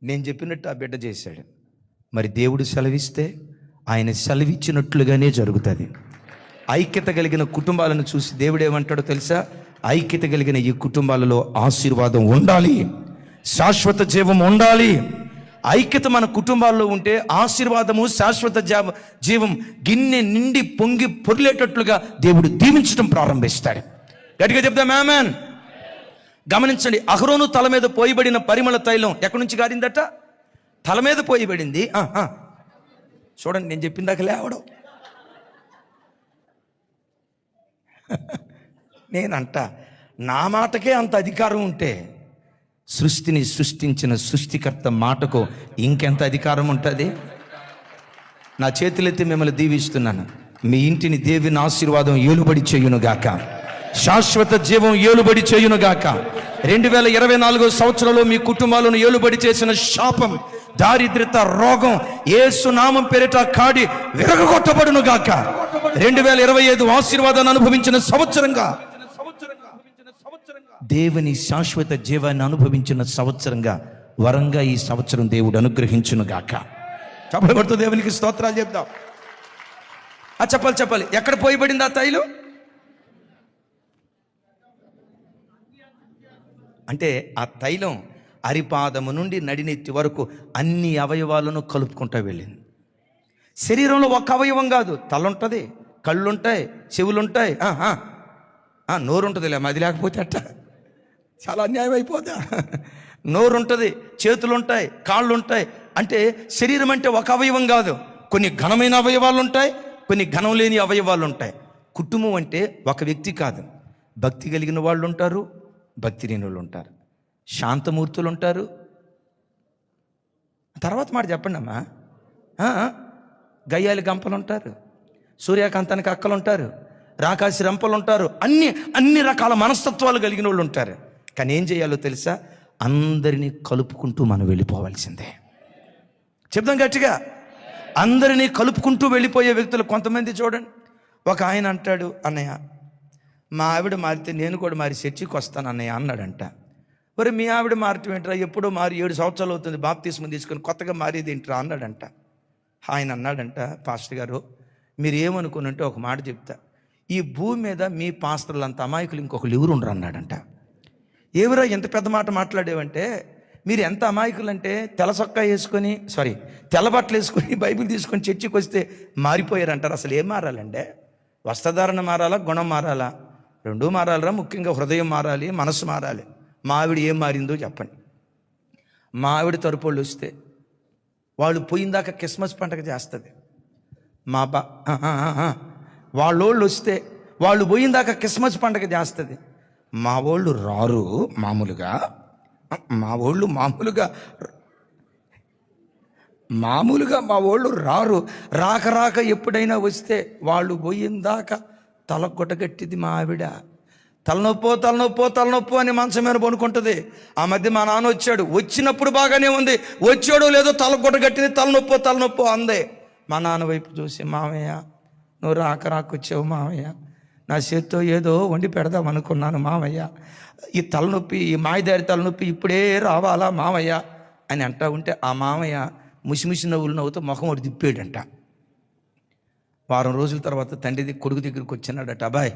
నేను చెప్పినట్టు ఆ బిడ్డ చేశాడు. మరి దేవుడు సెలవిస్తే ఆయన సెలవిచ్చినట్లుగానే జరుగుతుంది. ఐక్యత కలిగిన కుటుంబాలను చూసి దేవుడు ఏమంటాడో తెలుసా? ఐక్యత కలిగిన ఈ కుటుంబాలలో ఆశీర్వాదం ఉండాలి, శాశ్వత జీవం ఉండాలి. ఐక్యత మన కుటుంబాల్లో ఉంటే ఆశీర్వాదము, శాశ్వత జీవం గిన్నె నిండి పొంగి పొర్లేటట్లుగా దేవుడు దీవించడం ప్రారంభిస్తాడు. గట్టిగా చెప్దాం ఆమేన్. గమనించండి, అహరోను తల మీద పోయిబడిన పరిమళ తైలం ఎక్కడి నుంచి గారిందట? తల మీద పోయిబడింది. చూడండి, నేను చెప్పిందాక లేవడం. నేనంట, నా మాటకే అంత అధికారం ఉంటే సృష్టిని సృష్టించిన సృష్టికర్త మాటకు ఇంకెంత అధికారం ఉంటుంది? నా చేతులెత్తి మిమ్మల్ని దీవిస్తున్నాను. మీ ఇంటిని దేవుని ఆశీర్వాదం ఏలుబడి చేయునుగాక, శాశ్వత జీవం ఏలుబడి చేయునుగాక. 2024 సంవత్సరంలో మీ కుటుంబాలను ఏలుబడి చేసిన శాపం, దారిద్రత, రోగం యేసు నామం పేరిట కాడి విరగొట్టబడునుగాక. 2025 ఆశీర్వాదాన్ని అనుభవించిన సంవత్సరంగా, దేవుని శాశ్వత జీవాన్ని అనుభవించిన సంవత్సరంగా, వరంగా ఈ సంవత్సరం దేవుడు అనుగ్రహించునుగాక. చెప్పబడుతూ దేవునికి స్తోత్రాలు చెప్దాం. చెప్పాలి. ఎక్కడ పోయిబడింది ఆ తైలం? అంటే ఆ తైలం అరిపాదము నుండి నడినెత్తి వరకు అన్ని అవయవాలను కలుపుకుంటూ వెళ్ళింది. శరీరంలో ఒక అవయవం కాదు, తల ఉంటుంది, కళ్ళు ఉంటాయి, చెవులు ఉంటాయి, నోరు ఉంటుందిలే, అది లేకపోతే అట్ట చాలా అన్యాయం అయిపోతా. నోరు ఉంటుంది, చేతులు ఉంటాయి, కాళ్ళు ఉంటాయి. అంటే శరీరం అంటే ఒక అవయవం కాదు, కొన్ని ఘనమైన అవయవాలు ఉంటాయి, కొన్ని ఘనం లేని అవయవాలు ఉంటాయి. కుటుంబం అంటే ఒక వ్యక్తి కాదు, భక్తి కలిగిన వాళ్ళు ఉంటారు, భక్తి లేని వాళ్ళు ఉంటారు, శాంతమూర్తులు ఉంటారు. తర్వాత మాట చెప్పండి అమ్మా, గయ్యాలి గంపలు ఉంటారు, సూర్యకాంతానికి అక్కలు ఉంటారు, రాకాసి రంపలు ఉంటారు, అన్ని రకాల మనస్తత్వాలు కలిగిన వాళ్ళు ఉంటారు. కానీ ఏం చేయాలో తెలుసా? అందరినీ కలుపుకుంటూ మనం వెళ్ళిపోవాల్సిందే. చెప్దాం గట్టిగా, అందరినీ కలుపుకుంటూ వెళ్ళిపోయే వ్యక్తులు కొంతమంది చూడండి. ఒక ఆయన అంటాడు, అన్నయ్య మా ఆవిడ మారితే నేను కూడా మారి చర్చికి వస్తాను అన్నయ్య అన్నాడంట. మరి మీ ఆవిడ మారటం ఏంట్రా, ఎప్పుడో మారి 7 సంవత్సరాలు అవుతుంది, బాప్తిస్మం తీసుకొని కొత్తగా మారేది ఏంట్రా అన్నాడంట. ఆయన అన్నాడంట, పాస్టర్ గారు మీరు ఏమనుకుని అంటే ఒక మాట చెప్తా, ఈ భూమి మీద మీ పాస్టర్లు అంత అమాయకులు ఇంకొకరు ఎవరు ఉండరు అన్నాడంట. ఎవరో ఎంత పెద్ద మాట మాట్లాడేవంటే, మీరు ఎంత అమాయకులు అంటే తెల్ల బట్టలు వేసుకొని బైబిల్ తీసుకొని చర్చికి వస్తే మారిపోయారంటారు. అసలు ఏం మారాలంటే, వస్త్రధారణ మారాలా, గుణం మారాలా? రెండూ మారాలరా. ముఖ్యంగా హృదయం మారాలి, మనసు మారాలి. మా ఆవిడ ఏం మారిందో చెప్పండి. మా ఆవిడ తరపుళ్ళు వస్తే వాళ్ళు పోయిందాక క్రిస్మస్ పండగ చేస్తుంది. మా వాళ్ళోళ్ళు వస్తే వాళ్ళు పోయిందాక క్రిస్మస్ పండగ చేస్తుంది. మా వాళ్ళు రారు మామూలుగా, మా వాళ్ళు మామూలుగా మా వాళ్ళు రారు. రాక ఎప్పుడైనా వస్తే వాళ్ళు పోయిందాక తలకొట్టగట్టింది మా ఆవిడ. తలనొప్పో అని మంచం మీద పడుకుంటుంది. ఆ మధ్య మా నాన్న వచ్చాడు, వచ్చినప్పుడు బాగానే ఉంది, వచ్చాడో లేదో తలకొట్టగట్టింది, తలనొప్పో అందే. మా నాన్న వైపు చూసి, మామయ్య నువ్వు రాకొచ్చావు మామయ్య, నా చేత్తో ఏదో వండి పెడదాం అనుకున్నాను మామయ్య, ఈ తలనొప్పి, ఈ మాయదారి తలనొప్పి ఇప్పుడే రావాలా మామయ్య అని అంటా ఉంటే ఆ మామయ్య ముసిముసి నవ్వులు నవ్వుతూ ముఖం ఒకటి తిప్పాడంట. వారం రోజుల తర్వాత తండ్రి కొడుకు దగ్గరికి వచ్చినాడట. అబ్బాయ్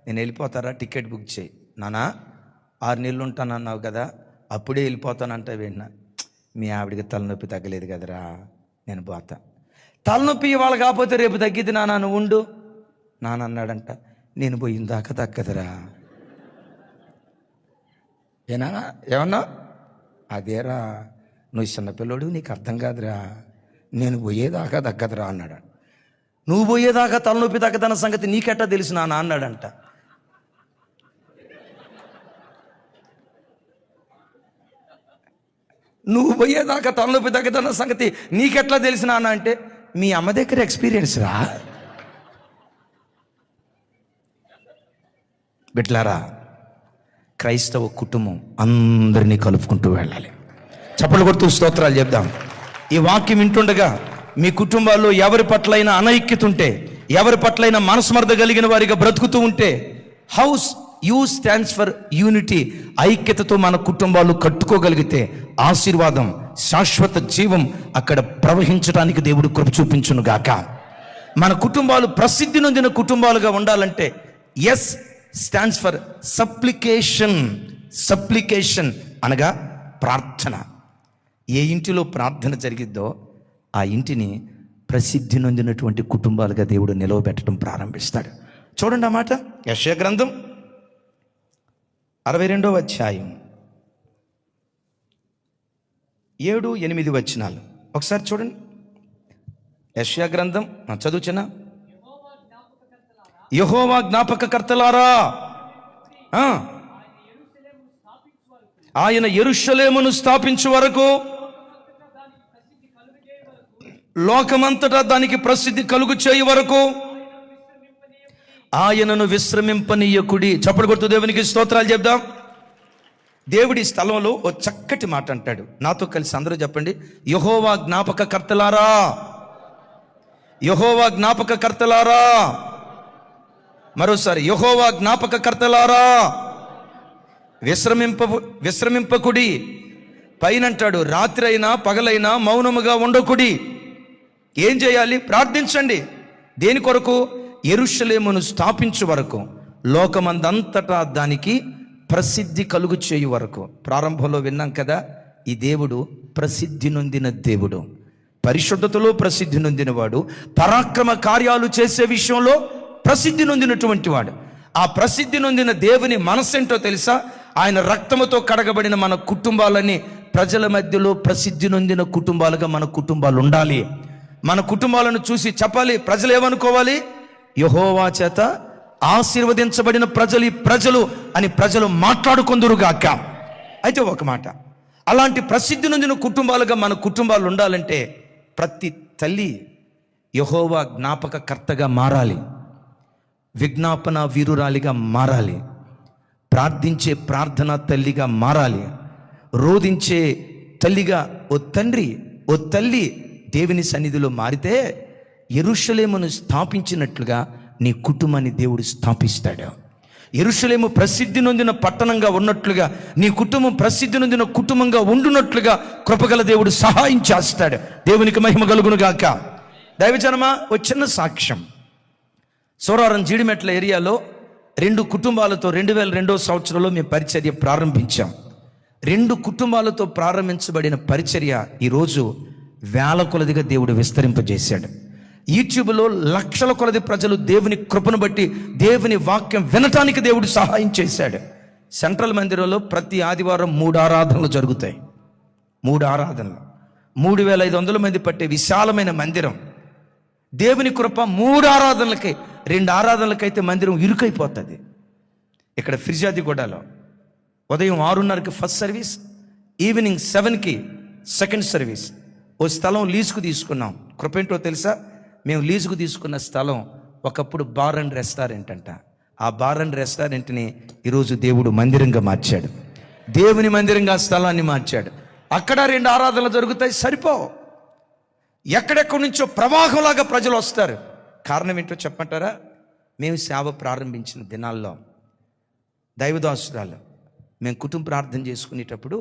నేను వెళ్ళిపోతారా, టికెట్ బుక్ చేయి. నానా 6 నెలలు ఉంటానన్నావు కదా, అప్పుడే వెళ్ళిపోతానంటే విన్నా. మీ ఆవిడికి తలనొప్పి తగ్గలేదు కదరా, నేను పోతా. తలనొప్పి ఇవాళ కాకపోతే రేపు తగ్గిద్ది నాన్న, నువ్వు ఉండు. నాన్న అన్నాడంట, నేను పోయిందాకా తగ్గదురా. ఏనా ఏమన్నా? అదేరా, నువ్వు చిన్నపిల్లడు, నీకు అర్థం కాదురా, నేను పోయేదాకా తగ్గదురా అన్నాడు. నువ్వు పోయేదాకా తలనొప్పి తగ్గదన్న సంగతి నీకెట్టా తెలుసు నాన్న అన్నాడంట. నువ్వు పోయేదాకా తలనొప్పి తగ్గదన్న సంగతి నీకెట్లా తెలిసిన అన్న అంటే, మీ అమ్మ దగ్గర ఎక్స్పీరియన్స్ రా. బిడ్డలారా, క్రైస్తవ కుటుంబం అందరినీ కలుపుకుంటూ వెళ్ళాలి. చప్పట్లు కొడుతూ స్తోత్రాలు చెప్దాం. ఈ వాక్యం వింటుండగా మీ కుటుంబాల్లో ఎవరి పట్లైనా అనైక్యత ఉంటే, ఎవరి పట్లైనా మనస్మర్థ కలిగిన వారిగా బ్రతుకుతూ ఉంటే, house you stands for unity, ఐక్యతతో మన కుటుంబాలు కట్టుకోగలిగితే ఆశీర్వాదం, శాశ్వత జీవం అక్కడ ప్రవహించడానికి దేవుడు కృప చూపించును గాక. మన కుటుంబాలు ప్రసిద్ధి నొందిన కుటుంబాలుగా ఉండాలంటే ఎస్ స్టాండ్స్ ఫర్ సప్లికేషన్ అనగా ప్రార్థన. ఏ ఇంటిలో ప్రార్థన జరిగిద్దో ఆ ఇంటిని ప్రసిద్ధి నొందినటువంటి కుటుంబాలుగా దేవుడు నిలవబెట్టడం ప్రారంభిస్తాడు. చూడండి ఆ మాట, యెషయా గ్రంథం 62వ అధ్యాయం 7-8 వచనాలు ఒకసారి చూడండి. యెషయా గ్రంథం చదువుచున్నా. యెహోవా జ్ఞాపకకర్తలారా, ఆయన యెరూషలేమును స్థాపించు వరకు, లోకమంతటా దానికి ప్రసిద్ధి కలుగు చేయు వరకు ఆయనను విశ్రమింపనీయకుడి. చప్పట్లు కొడుతూ దేవునికి స్తోత్రాలు చెప్దాం. దేవుడి స్థలంలో ఓ చక్కటి మాట అంటాడు. నాతో కలిసి అందరూ చెప్పండి, యెహోవా జ్ఞాపకకర్తలారా, యెహోవా జ్ఞాపకకర్తలారా. మరోసారి, యెహోవా జ్ఞాపకకర్తలారా, విశ్రమింపకుడి. పైనంటాడు, రాత్రి అయినా పగలైనా మౌనముగా ఉండకుడి. ఏం చేయాలి? ప్రార్థించండి. దేని కొరకు? యెరూషలేమును స్థాపించు వరకు, లోకమందంతటా దానికి ప్రసిద్ధి కలుగు చేయు వరకు. ప్రారంభంలో విన్నాం కదా, ఈ దేవుడు ప్రసిద్ధి నొందిన దేవుడు, పరిశుద్ధతలో ప్రసిద్ధి నొందినవాడు, పరాక్రమ కార్యాలు చేసే విషయంలో ప్రసిద్ధి నొందినటువంటి వాడు. ఆ ప్రసిద్ధి నొందిన దేవుని మనసేంటో తెలుసా? ఆయన రక్తముతో కడగబడిన మన కుటుంబాలని ప్రజల మధ్యలో ప్రసిద్ధి నొందిన కుటుంబాలుగా మన కుటుంబాలు ఉండాలి. మన కుటుంబాలను చూసి చెప్పాలి, ప్రజలు ఏమనుకోవాలి? యెహోవా చేత ఆశీర్వదించబడిన ప్రజలు ఈ ప్రజలు అని ప్రజలు మాట్లాడుకొందురుగాక. అయితే ఒక మాట, అలాంటి ప్రసిద్ధి నొందిన కుటుంబాలుగా మన కుటుంబాలు ఉండాలంటే ప్రతి తల్లి యెహోవా జ్ఞాపకకర్తగా మారాలి, విజ్ఞాపన వీరురాలిగా మారాలి, ప్రార్థించే ప్రార్థన తల్లిగా మారాలి, రోదించే తల్లిగా ఓ తల్లి దేవుని సన్నిధిలో మారితే యెరూషలేమును స్థాపించినట్లుగా నీ కుటుంబాన్ని దేవుడు స్థాపిస్తాడు. యెరూషలేము ప్రసిద్ధి నొందిన పట్టణంగా ఉన్నట్లుగా నీ కుటుంబం ప్రసిద్ధి నొందిన కుటుంబంగా ఉండునట్లుగా కృపగల దేవుడు సహాయం చేస్తాడు. దేవునికి మహిమ కలుగును గాక. దైవజనమా, ఓ చిన్న సాక్ష్యం. సోరారం జీడిమెట్ల ఏరియాలో 2 కుటుంబాలతో 2002వ సంవత్సరంలో మేము పరిచర్య ప్రారంభించాం. 2 కుటుంబాలతో ప్రారంభించబడిన పరిచర్య ఈరోజు వేల కొలదిగా దేవుడు విస్తరింపజేశాడు. యూట్యూబ్లో లక్షల కొలది ప్రజలు దేవుని కృపను బట్టి దేవుని వాక్యం వినటానికి దేవుడు సహాయం చేశాడు. సెంట్రల్ మందిరంలో ప్రతి ఆదివారం 3 ఆరాధనలు జరుగుతాయి. 3 ఆరాధనలు 3,500 మంది పట్టే విశాలమైన మందిరం. దేవుని కృప 3 ఆరాధనలకి, 2 ఆరాధనలకైతే మందిరం ఇరుకైపోతుంది. ఇక్కడ ఫిర్జాదిగూడలో ఉదయం 6:30కి ఫస్ట్ సర్వీస్, ఈవినింగ్ 7కి సెకండ్ సర్వీస్. ఓ స్థలం లీజుకు తీసుకున్నాం. కృపేంటో తెలుసా? మేము లీజుకు తీసుకున్న స్థలం ఒకప్పుడు బార్ అండ్ రెస్టారెంట్ అంట. ఆ బార్ అండ్ రెస్టారెంట్ని ఈరోజు దేవుడు మందిరంగా మార్చాడు. దేవుని మందిరంగా స్థలాన్ని మార్చాడు. అక్కడ 2 ఆరాధనలు జరుగుతాయి, సరిపోవు. ఎక్కడెక్కడి నుంచో ప్రవాహంలాగా ప్రజలు వస్తారు. కారణం ఏంటో చెప్పంటారా? మేము సేవ ప్రారంభించిన దినాల్లో దైవదాసురాలు మేము కుటుంబ ప్రార్థన చేసుకునేటప్పుడు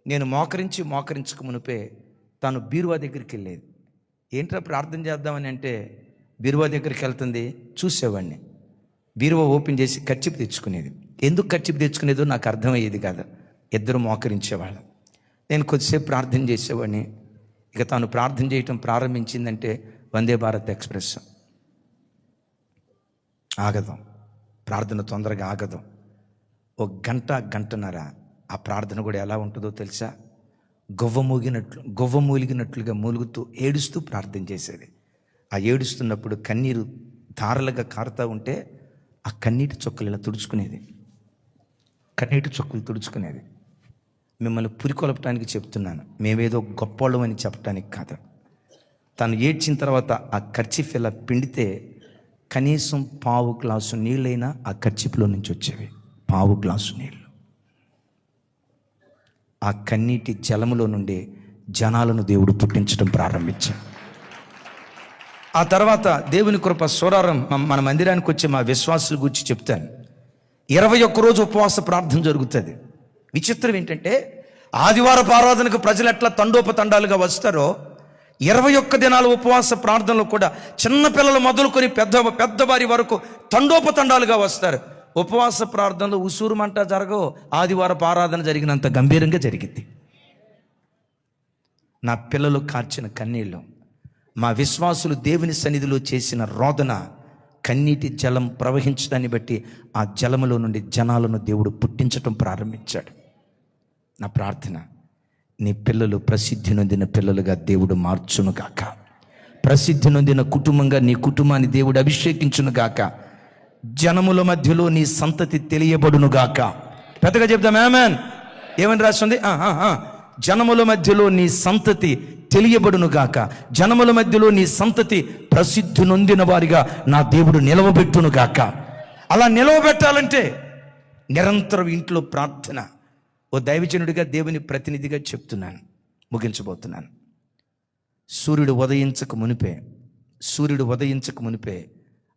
నేను మోకరించక మునిపే తను బీరువా దగ్గరికి వెళ్ళేది. ఏంట్రా ప్రార్థన చేద్దామని అంటే బీరువా దగ్గరికి వెళ్తుంది. చూసేవాడిని. బీరువా ఓపెన్ చేసి కర్చీపు తెచ్చుకునేది. ఎందుకు కర్చీపు తెచ్చుకునేదో నాకు అర్థమయ్యేది కాదు. ఇద్దరు మోకరించేవాళ్ళం. నేను కొద్దిసేపు ప్రార్థన చేసేవాడిని. ఇక తాను ప్రార్థన చేయటం ప్రారంభించిందంటే వందే భారత్ ఎక్స్ప్రెస్ ఆగదు. ప్రార్థన తొందరగా ఆగదు. ఒక గంటన్నర ఆ ప్రార్థన కూడా ఎలా ఉంటుందో తెలుసా? గొవ్వ మూలిగినట్లుగా మూలుగుతూ ఏడుస్తూ ప్రార్థన చేసేది. ఆ ఏడుస్తున్నప్పుడు కన్నీరు ధారలుగా కారుతూ ఉంటే ఆ కన్నీటి చుక్కలు ఇలా తుడుచుకునేది. కన్నీటి చుక్కలు తుడుచుకునేది. మిమ్మల్ని పురికొల్పటానికి చెప్తున్నాను, మేమేదో గొప్పోళ్ళం అని చెప్పడానికి కాదు. తను ఏడ్చిన తర్వాత ఆ కర్చీఫ్ ఇలా పిండితే కనీసం 1/2 గ్లాసు నీళ్ళైనా ఆ కర్చీఫ్లో నుంచి వచ్చేవి. 1/2 గ్లాసు నీళ్ళు. ఆ కన్నీటి జలములో నుండి జనాలను దేవుడు పుట్టించడం ప్రారంభించాడు. ఆ తర్వాత దేవుని కృప సోరారం మన మందిరానికి వచ్చే మా విశ్వాసుల గురించి చెప్తాను. 21 రోజు ఉపవాస ప్రార్థన జరుగుతుంది. విచిత్రం ఏంటంటే ఆదివారపు ఆరాధనకు ప్రజలు ఎట్లా తండోపతండాలుగా వస్తారో 21 దినాల ఉపవాస ప్రార్థనలు కూడా చిన్నపిల్లలు మొదలుకొని పెద్దవారి వరకు తండోపతండాలుగా వస్తారు. ఉపవాస ప్రార్థనలు ఉసూరుమంట జరగవు. ఆదివారపు ఆరాధన జరిగినంత గంభీరంగా జరిగింది. నా పిల్లలు కార్చిన కన్నీళ్ళు, మా విశ్వాసులు దేవుని సన్నిధిలో చేసిన రోదన, కన్నీటి జలం ప్రవహించడాన్ని బట్టి ఆ జలములో నుండి జనాలను దేవుడు పుట్టించటం ప్రారంభించాడు. నా ప్రార్థన, నీ పిల్లలు ప్రసిద్ధి నొందిన పిల్లలుగా దేవుడు మార్చునుగాక. ప్రసిద్ధి నొందిన కుటుంబంగా నీ కుటుంబాన్ని దేవుడు అభిషేకించునుగాక. జనముల మధ్యలో నీ సంతతి తెలియబడునుగాక. పెద్దగా చెప్దాం ఆమేన్. ఏమని రాస్తుంది? జనముల మధ్యలో నీ సంతతి తెలియబడునుగాక. జనముల మధ్యలో నీ సంతతి ప్రసిద్ధి నొందిన వారిగా నా దేవుడు నిలవబెట్టునుగాక. అలా నిలవబెట్టాలంటే నిరంతరం ఇంట్లో ప్రార్థన. ఓ దైవజనుడిగా దేవుని ప్రతినిధిగా చెప్తున్నాను, ముగించబోతున్నాను. సూర్యుడు ఉదయించక మునిపే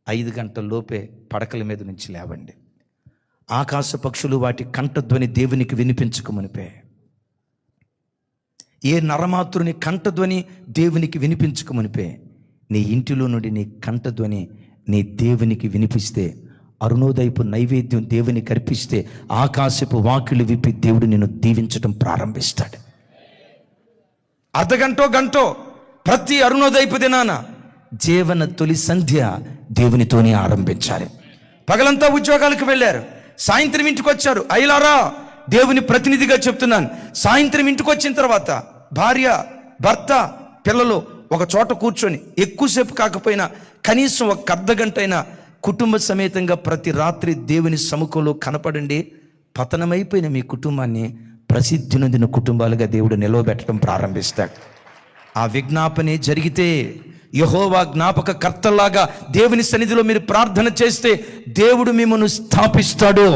5 గంటల లోపే పడకల మీద నుంచి లేవండి. ఆకాశ పక్షులు వాటి కంఠధ్వని దేవునికి వినిపించక మునిపే, ఏ నరమాతృని కంఠధ్వని దేవునికి వినిపించక మునిపే నీ ఇంటిలో నుండి నీ కంఠధ్వని నీ దేవునికి వినిపిస్తే, అరుణోదయపు నైవేద్యం దేవునికి అర్పిస్తే ఆకాశపు వాకిలు విప్పి దేవుడు నిన్ను దీవించడం ప్రారంభిస్తాడు. గంటో ప్రతి అరుణోదయపు దినాన జీవన తొలి సంధ్య దేవునితోనే ఆరంభించాలి. పగలంతా ఉద్యోగాలకు వెళ్ళారు, సాయంత్రం ఇంటికి వచ్చారు. అయ్యలారా, దేవుని ప్రతినిధిగా చెప్తున్నాను, సాయంత్రం ఇంటికి వచ్చిన తర్వాత భార్య, భర్త, పిల్లలు ఒక చోట కూర్చొని ఎక్కువసేపు కాకపోయినా కనీసం ఒక అర్ధగంట అయినా కుటుంబ సమేతంగా ప్రతి రాత్రి దేవుని సముఖంలో కనపడండి. పతనమైపోయిన మీ కుటుంబాన్ని ప్రసిద్ధి నొందిన కుటుంబాలుగా దేవుడు నిలవబెట్టడం ప్రారంభిస్తాడు. ఆ విజ్ఞాపనే జరిగితే, యెహోవా జ్ఞాపక కర్తలాగా దేవుని సన్నిధిలో మీరు ప్రార్థన చేస్తే దేవుడు మిమ్మల్ని స్థాపిస్తాడు.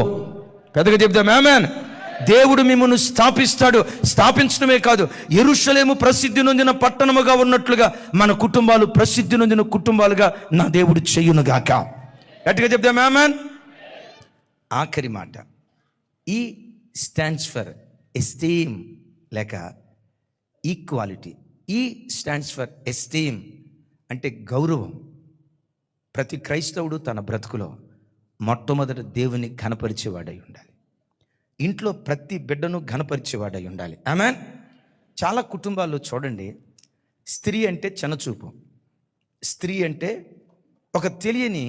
పెద్దగా చెప్దాం ఆమేన్. దేవుడు మిమ్మల్ని స్థాపిస్తాడు. స్థాపించడమే కాదు, యెరూషలేము ప్రసిద్ధి నొందిన పట్టణముగా ఉన్నట్లుగా మన కుటుంబాలు ప్రసిద్ధి నొందిన కుటుంబాలుగా నా దేవుడు చెయ్యునుగాక. గట్టిగా చెప్దాం ఆమేన్. ఆఖరి మాట, ఈ స్టాండ్స్ ఫర్ ఎస్టీమ్ లేక ఈక్వాలిటీ. ఈ స్టాండ్స్ ఫర్ ఎస్టీమ్ అంటే గౌరవం. ప్రతి క్రైస్తవుడు తన బ్రతుకులో మొట్టమొదట దేవుని ఘనపరిచేవాడై ఉండాలి. ఇంట్లో ప్రతి బిడ్డను ఘనపరిచేవాడై ఉండాలి. ఆమేన్. చాలా కుటుంబాల్లో చూడండి, స్త్రీ అంటే చిన్నచూపు, స్త్రీ అంటే ఒక తెలియని,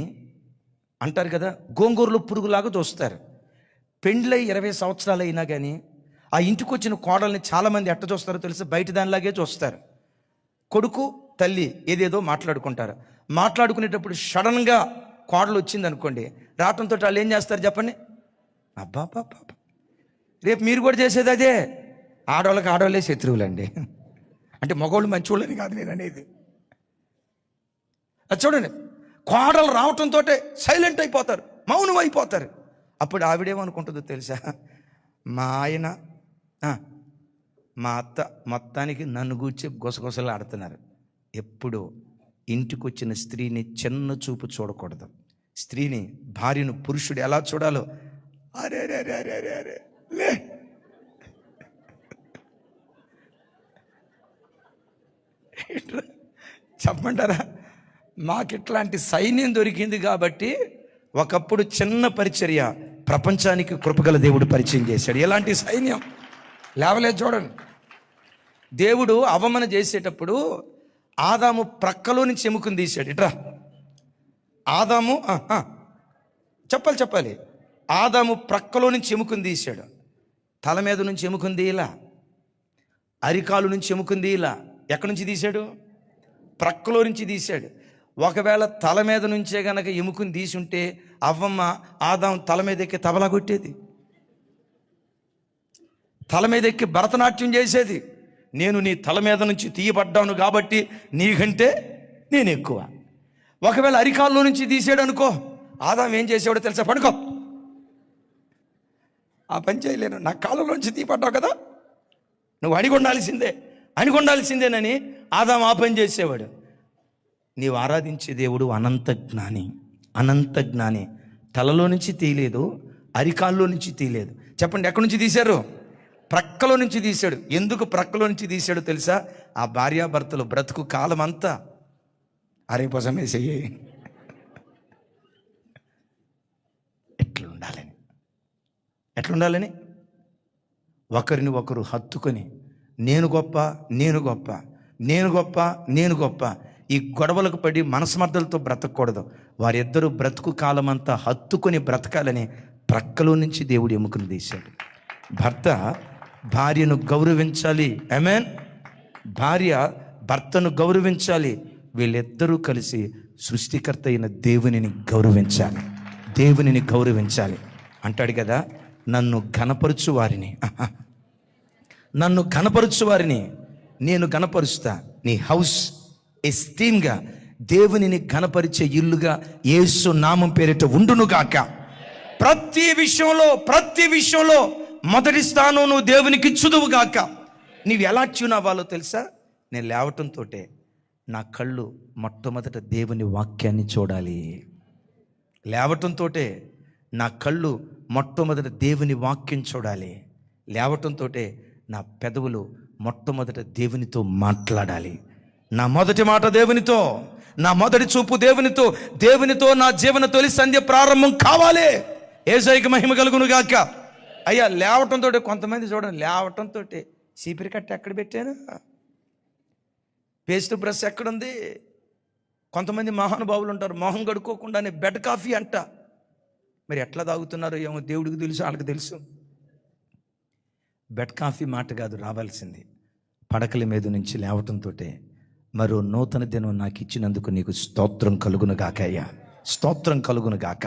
అంటారు కదా, గోంగూరలో పురుగులాగా చూస్తారు. పెండ్లై 20 సంవత్సరాలు అయినా కానీ ఆ ఇంటికి వచ్చిన కోడల్ని చాలామంది ఎట్ట చూస్తారో తెలుసు, బయట దానిలాగే చూస్తారు. కొడుకు తల్లి ఏదేదో మాట్లాడుకుంటారు. మాట్లాడుకునేటప్పుడు సడన్గా కోడలు వచ్చింది అనుకోండి, రావటంతో వాళ్ళు ఏం చేస్తారు చెప్పండి? అబ్బా పాప, రేపు మీరు కూడా చేసేది అదే. ఆడవాళ్ళకి ఆడవాళ్ళే శత్రువులండి. అంటే మగవాళ్ళు మంచివాళ్ళని కాదు నేను అనేది. అది చూడండి, కోడలు రావటంతో సైలెంట్ అయిపోతారు, మౌనం అయిపోతారు. అప్పుడు ఆవిడేమనుకుంటుందో తెలుసా? మా ఆయన మా అత్త మొత్తానికి నన్ను గూర్చి గుసగుసలు ఆడుతున్నారు. ఎప్పుడు ఇంటికి వచ్చిన స్త్రీని చిన్న చూపు చూడకూడదు. స్త్రీని, భార్యను పురుషుడు ఎలా చూడాలో, అరే రే రే రే రే రే లే, చెప్పమంటారా? మాకు ఇట్లాంటి సైన్యం దొరికింది కాబట్టి ఒకప్పుడు చిన్న పరిచర్య ప్రపంచానికి కృపగల దేవుడు పరిచయం చేశాడు. ఎలాంటి సైన్యం లేవలేదు చూడండి. దేవుడు అవమన చేసేటప్పుడు ఆదాము ప్రక్కలో నుంచి ఎముకను తీశాడు. ఇట్రా ఆదాము, చెప్పాలి. ఆదాము ప్రక్కలో నుంచి ఎముకను తీశాడు. తల మీద నుంచి ఎముకను తీయలా, అరికాలు నుంచి ఎముకను తీయలా. ఎక్కడి నుంచి తీశాడు? ప్రక్కలో నుంచి తీశాడు. ఒకవేళ తల మీద నుంచే గనక ఎముకను తీసుంటే అవ్వమ్మ ఆదాం తల మీద ఎక్కి తబలా కొట్టేది, తల మీద ఎక్కి భరతనాట్యం చేసేది. నేను నీ తల మీద నుంచి తీయబడ్డాను కాబట్టి నీకంటే నేను ఎక్కువ. ఒకవేళ అరికాల్లో నుంచి తీసాడు అనుకో, ఆదాం ఏం చేసేవాడో తెలుసా? పడుకో, ఆ పని చేయలేను, నా కాళ్ళలోంచి తీయబడ్డావు కదా, నువ్వు అణిగొండాల్సిందేనని ఆదాం ఆ పని చేసేవాడు. నీవు ఆరాధించే దేవుడు అనంత జ్ఞాని. తలలో నుంచి తీయలేదు, అరికాల్లో నుంచి తీయలేదు. చెప్పండి, ఎక్కడి నుంచి తీశారు? ప్రక్కలో నుంచి తీశాడు. ఎందుకు ప్రక్కలో నుంచి తీశాడు తెలుసా? ఆ భార్యాభర్తలు బ్రతుకు కాలం అంతా అరే కోసం వేసేయి ఎట్లుండాలని ఒకరిని ఒకరు హత్తుకొని నేను గొప్ప ఈ గొడవలకు పడి మనస్మర్థలతో బ్రతకూడదు. వారిద్దరూ బ్రతుకు కాలం అంతా హత్తుకొని బ్రతకాలని ప్రక్కలో నుంచి దేవుడు ఎముకను తీశాడు. భర్త భార్యను గౌరవించాలి. ఆమేన్. భార్య భర్తను గౌరవించాలి. వీళ్ళిద్దరూ కలిసి సృష్టికర్త అయిన దేవునిని గౌరవించాలి అంటాడు కదా. నన్ను ఘనపరచు వారిని నేను ఘనపరుస్తా. నీ హౌస్ ఎస్టీమ్గా, దేవునిని ఘనపరిచే ఇల్లుగా యేసు నామం పేరిట ఉండునుగాక. ప్రతి విషయంలో మొదటి స్థానం నువ్వు దేవునికి ఇచ్చుదువుగాక. నీవు ఎలా ట్యూన్ అవ్వాలో తెలుసా? నేను లేవటంతో నా కళ్ళు మొట్టమొదట దేవుని వాక్యాన్ని చూడాలి. లేవటంతో నా కళ్ళు మొట్టమొదట దేవుని వాక్యం చూడాలి. లేవటంతో నా పెదవులు మొట్టమొదట దేవునితో మాట్లాడాలి. నా మొదటి మాట దేవునితో, నా మొదటి చూపు దేవునితో నా జీవన తొలి సంధ్య ప్రారంభం కావాలి. యేసయ్యకి మహిమ కలుగునుగాక. అయ్యా లేవటంతో కొంతమంది చూడండి, లేవటంతో చీపిరి కట్ట ఎక్కడ పెట్టాను, పేస్ట్ బ్రష్ ఎక్కడుంది. కొంతమంది మహానుభావులు ఉంటారు, మొహం కడుక్కోకుండానే బెడ్ కాఫీ అంట. మరి ఎట్లా తాగుతున్నారో ఏమో దేవుడికి తెలుసు, వాళ్ళకి తెలుసు. బెడ్ కాఫీ మాట కాదు రావాల్సింది, పడకల మీద నుంచి లేవటంతో మరో నూతన దినం నాకు ఇచ్చినందుకు నీకు స్తోత్రం కలుగునుగాక అయ్యా, స్తోత్రం కలుగునుగాక.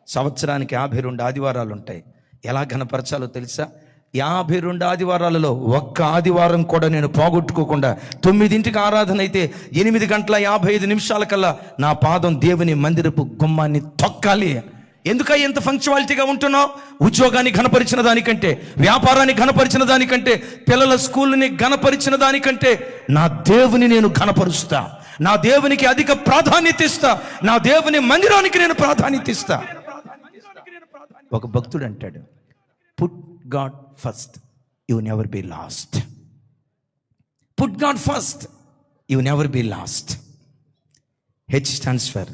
సంవత్సరానికి 52 ఆదివారాలు ఉంటాయి. ఎలా ఘనపరచాలో తెలుసా? 52 ఆదివారాలలో ఒక్క ఆదివారం కూడా నేను పోగొట్టుకోకుండా 9ంటికి ఆరాధన అయితే 8:55 కల్లా నా పాదం దేవుని మందిరపు గుమ్మాన్ని తొక్కాలి. ఎందుకై ఎంత ఫంక్చువాలిటీగా ఉంటున్నావు? ఉద్యోగాన్ని ఘనపరిచిన దానికంటే, వ్యాపారాన్ని ఘనపరిచిన దానికంటే, పిల్లల స్కూల్ని ఘనపరిచిన దానికంటే నా దేవుని నేను ఘనపరుస్తా. నా దేవునికి అధిక ప్రాధాన్యత ఇస్తా. నా దేవుని మందిరానికి నేను ప్రాధాన్యత ఇస్తా. ఒక భక్తుడు అంటాడు, put God first, you never be last. Put God first, you never be last. H stands for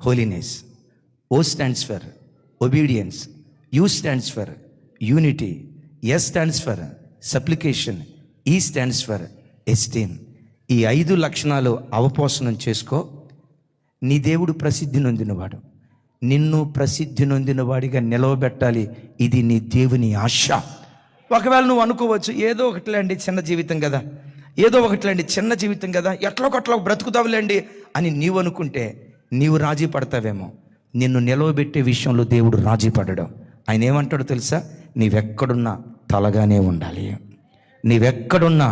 holiness, O stands for obedience, U stands for unity, S stands for supplication, E stands for esteem. ఈ 5 లక్షణాలు అవపోసనం చేసుకో. నీ దేవుడు ప్రసిద్ధి నొందినవాడు, నిన్ను ప్రసిద్ధి నొందిన వాడిగా నిలవబెట్టాలి. ఇది నీ దేవుని ఆశ. ఒకవేళ నువ్వు అనుకోవచ్చు, ఏదో ఒకటిలేండి చిన్న జీవితం కదా, ఏదో ఒకటిలేండి చిన్న జీవితం కదా, ఎట్లా బ్రతుకుతావులేండి అని నీవు అనుకుంటే నీవు రాజీ పడతావేమో. నిన్ను నిలవబెట్టే విషయంలో దేవుడు రాజీ పడడం. ఆయన ఏమంటాడో తెలుసా? నీవెక్కడున్నా తలగానే ఉండాలి, నీవెక్కడున్నా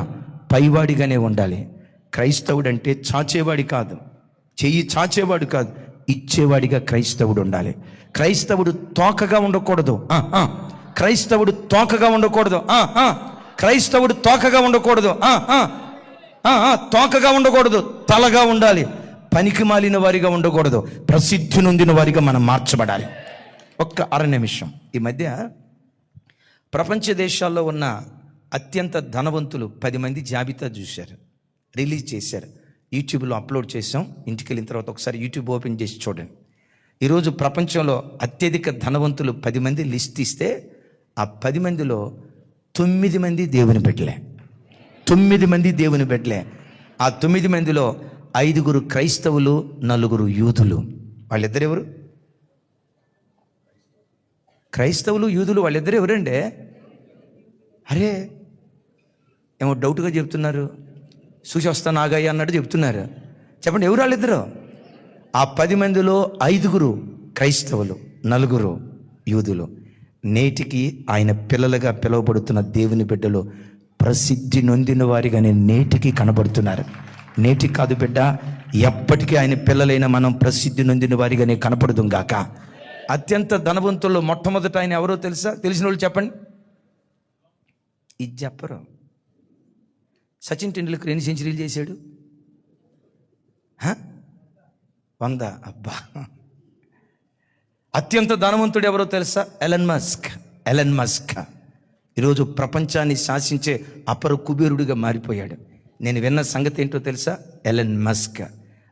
పైవాడిగానే ఉండాలి. క్రైస్తవుడు అంటే చాచేవాడి కాదు, చెయ్యి చాచేవాడు కాదు, ఇచ్చేవాడిగా క్రైస్తవుడు ఉండాలి. క్రైస్తవుడు తోకగా ఉండకూడదు. క్రైస్తవుడు తోకగా ఉండకూడదు. క్రైస్తవుడు తోకగా ఉండకూడదు. తోకగా ఉండకూడదు, తలగా ఉండాలి. పనికి మాలిన వారిగా ఉండకూడదు, ప్రసిద్ధి నొందిన వారిగా మనం మార్చబడాలి. ఒక్క అర నిమిషం. ఈ మధ్య ప్రపంచ దేశాల్లో ఉన్న అత్యంత ధనవంతులు 10 మంది జాబితా చూశారు, రిలీజ్ చేశారు. యూట్యూబ్లో అప్లోడ్ చేసాం. ఇంటికి వెళ్ళిన తర్వాత ఒకసారి యూట్యూబ్ ఓపెన్ చేసి చూడండి. ఈరోజు ప్రపంచంలో అత్యధిక ధనవంతులు 10 మంది లిస్ట్ ఇస్తే ఆ 10 మందిలో 9 మంది దేవుని బిడ్డలే. 9 మంది దేవుని బిడ్డలే. ఆ 9 మందిలో 5 క్రైస్తవులు, 4 యూదులు. వాళ్ళిద్దరు ఎవరు? క్రైస్తవులు, యూదులు వాళ్ళిద్దరు ఎవరండి? అరే ఏమో డౌట్గా చెప్తున్నారు. చూసి వస్తా నాగయ్య అన్నట్టు చెప్తున్నారు. చెప్పండి, ఎవరు వాళ్ళిద్దరు? ఆ 10 మందిలో 5 క్రైస్తవులు, 4 యూదులు. నేటికి ఆయన పిల్లలుగా పిలువబడుతున్న దేవుని బిడ్డలు ప్రసిద్ధి నొందిన వారిగానే నేటికి కనబడుతున్నారు. నేటికి కాదు బిడ్డ, ఎప్పటికీ ఆయన పిల్లలైన మనం ప్రసిద్ధి నొందిన వారిగానే కనపడదు గాక. అత్యంత ధనవంతుల్లో మొట్టమొదట ఆయన ఎవరో తెలుసా? తెలిసిన వాళ్ళు చెప్పండి. ఇది చెప్పరు. సచిన్ టెండూల్కర్ ఎన్ని సెంచరీలు చేశాడు? 100. అబ్బా. అత్యంత ధనవంతుడు ఎవరో తెలుసా? Elon Musk. ఈరోజు ప్రపంచాన్ని శాసించే అపర కుబేరుడిగా మారిపోయాడు. నేను విన్న సంగతి ఏంటో తెలుసా? ఎలన్ మస్క్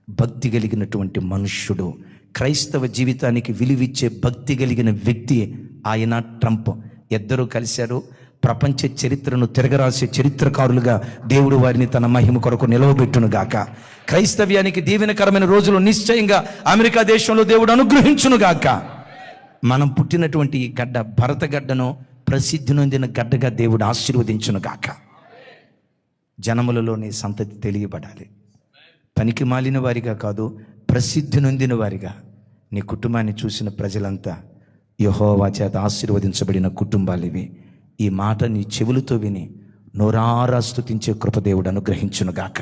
భక్తి కలిగినటువంటి మనుష్యుడు, క్రైస్తవ జీవితానికి విలువిచ్చే భక్తి కలిగిన వ్యక్తి. ఆయన ట్రంప్ ఇద్దరూ కలిశారు. ప్రపంచ చరిత్రను తిరగరాసే చరిత్రకారులుగా దేవుడు వారిని తన మహిమ కొరకు నిలవబెట్టును గాక. క్రైస్తవ్యానికి దీవెనకరమైన రోజులు నిశ్చయంగా అమెరికా దేశంలో దేవుడు అనుగ్రహించును గాక. మనం పుట్టినటువంటి ఈ గడ్డ, భరత గడ్డను ప్రసిద్ధి నొందిన గడ్డగా దేవుడు ఆశీర్వదించును గాక. జనములలోని సంతతి తెలియబడాలి. పనికి మాలిన వారిగా కాదు, ప్రసిద్ధి నొందిన వారిగా. నీ కుటుంబాన్ని చూసిన ప్రజలంతా యెహోవా చేత ఆశీర్వదించబడిన కుటుంబాలివి. ఈ మాట నీ చెవులతో విని నోరారా స్తుతించే కృప దేవుడు అనుగ్రహించును గాక.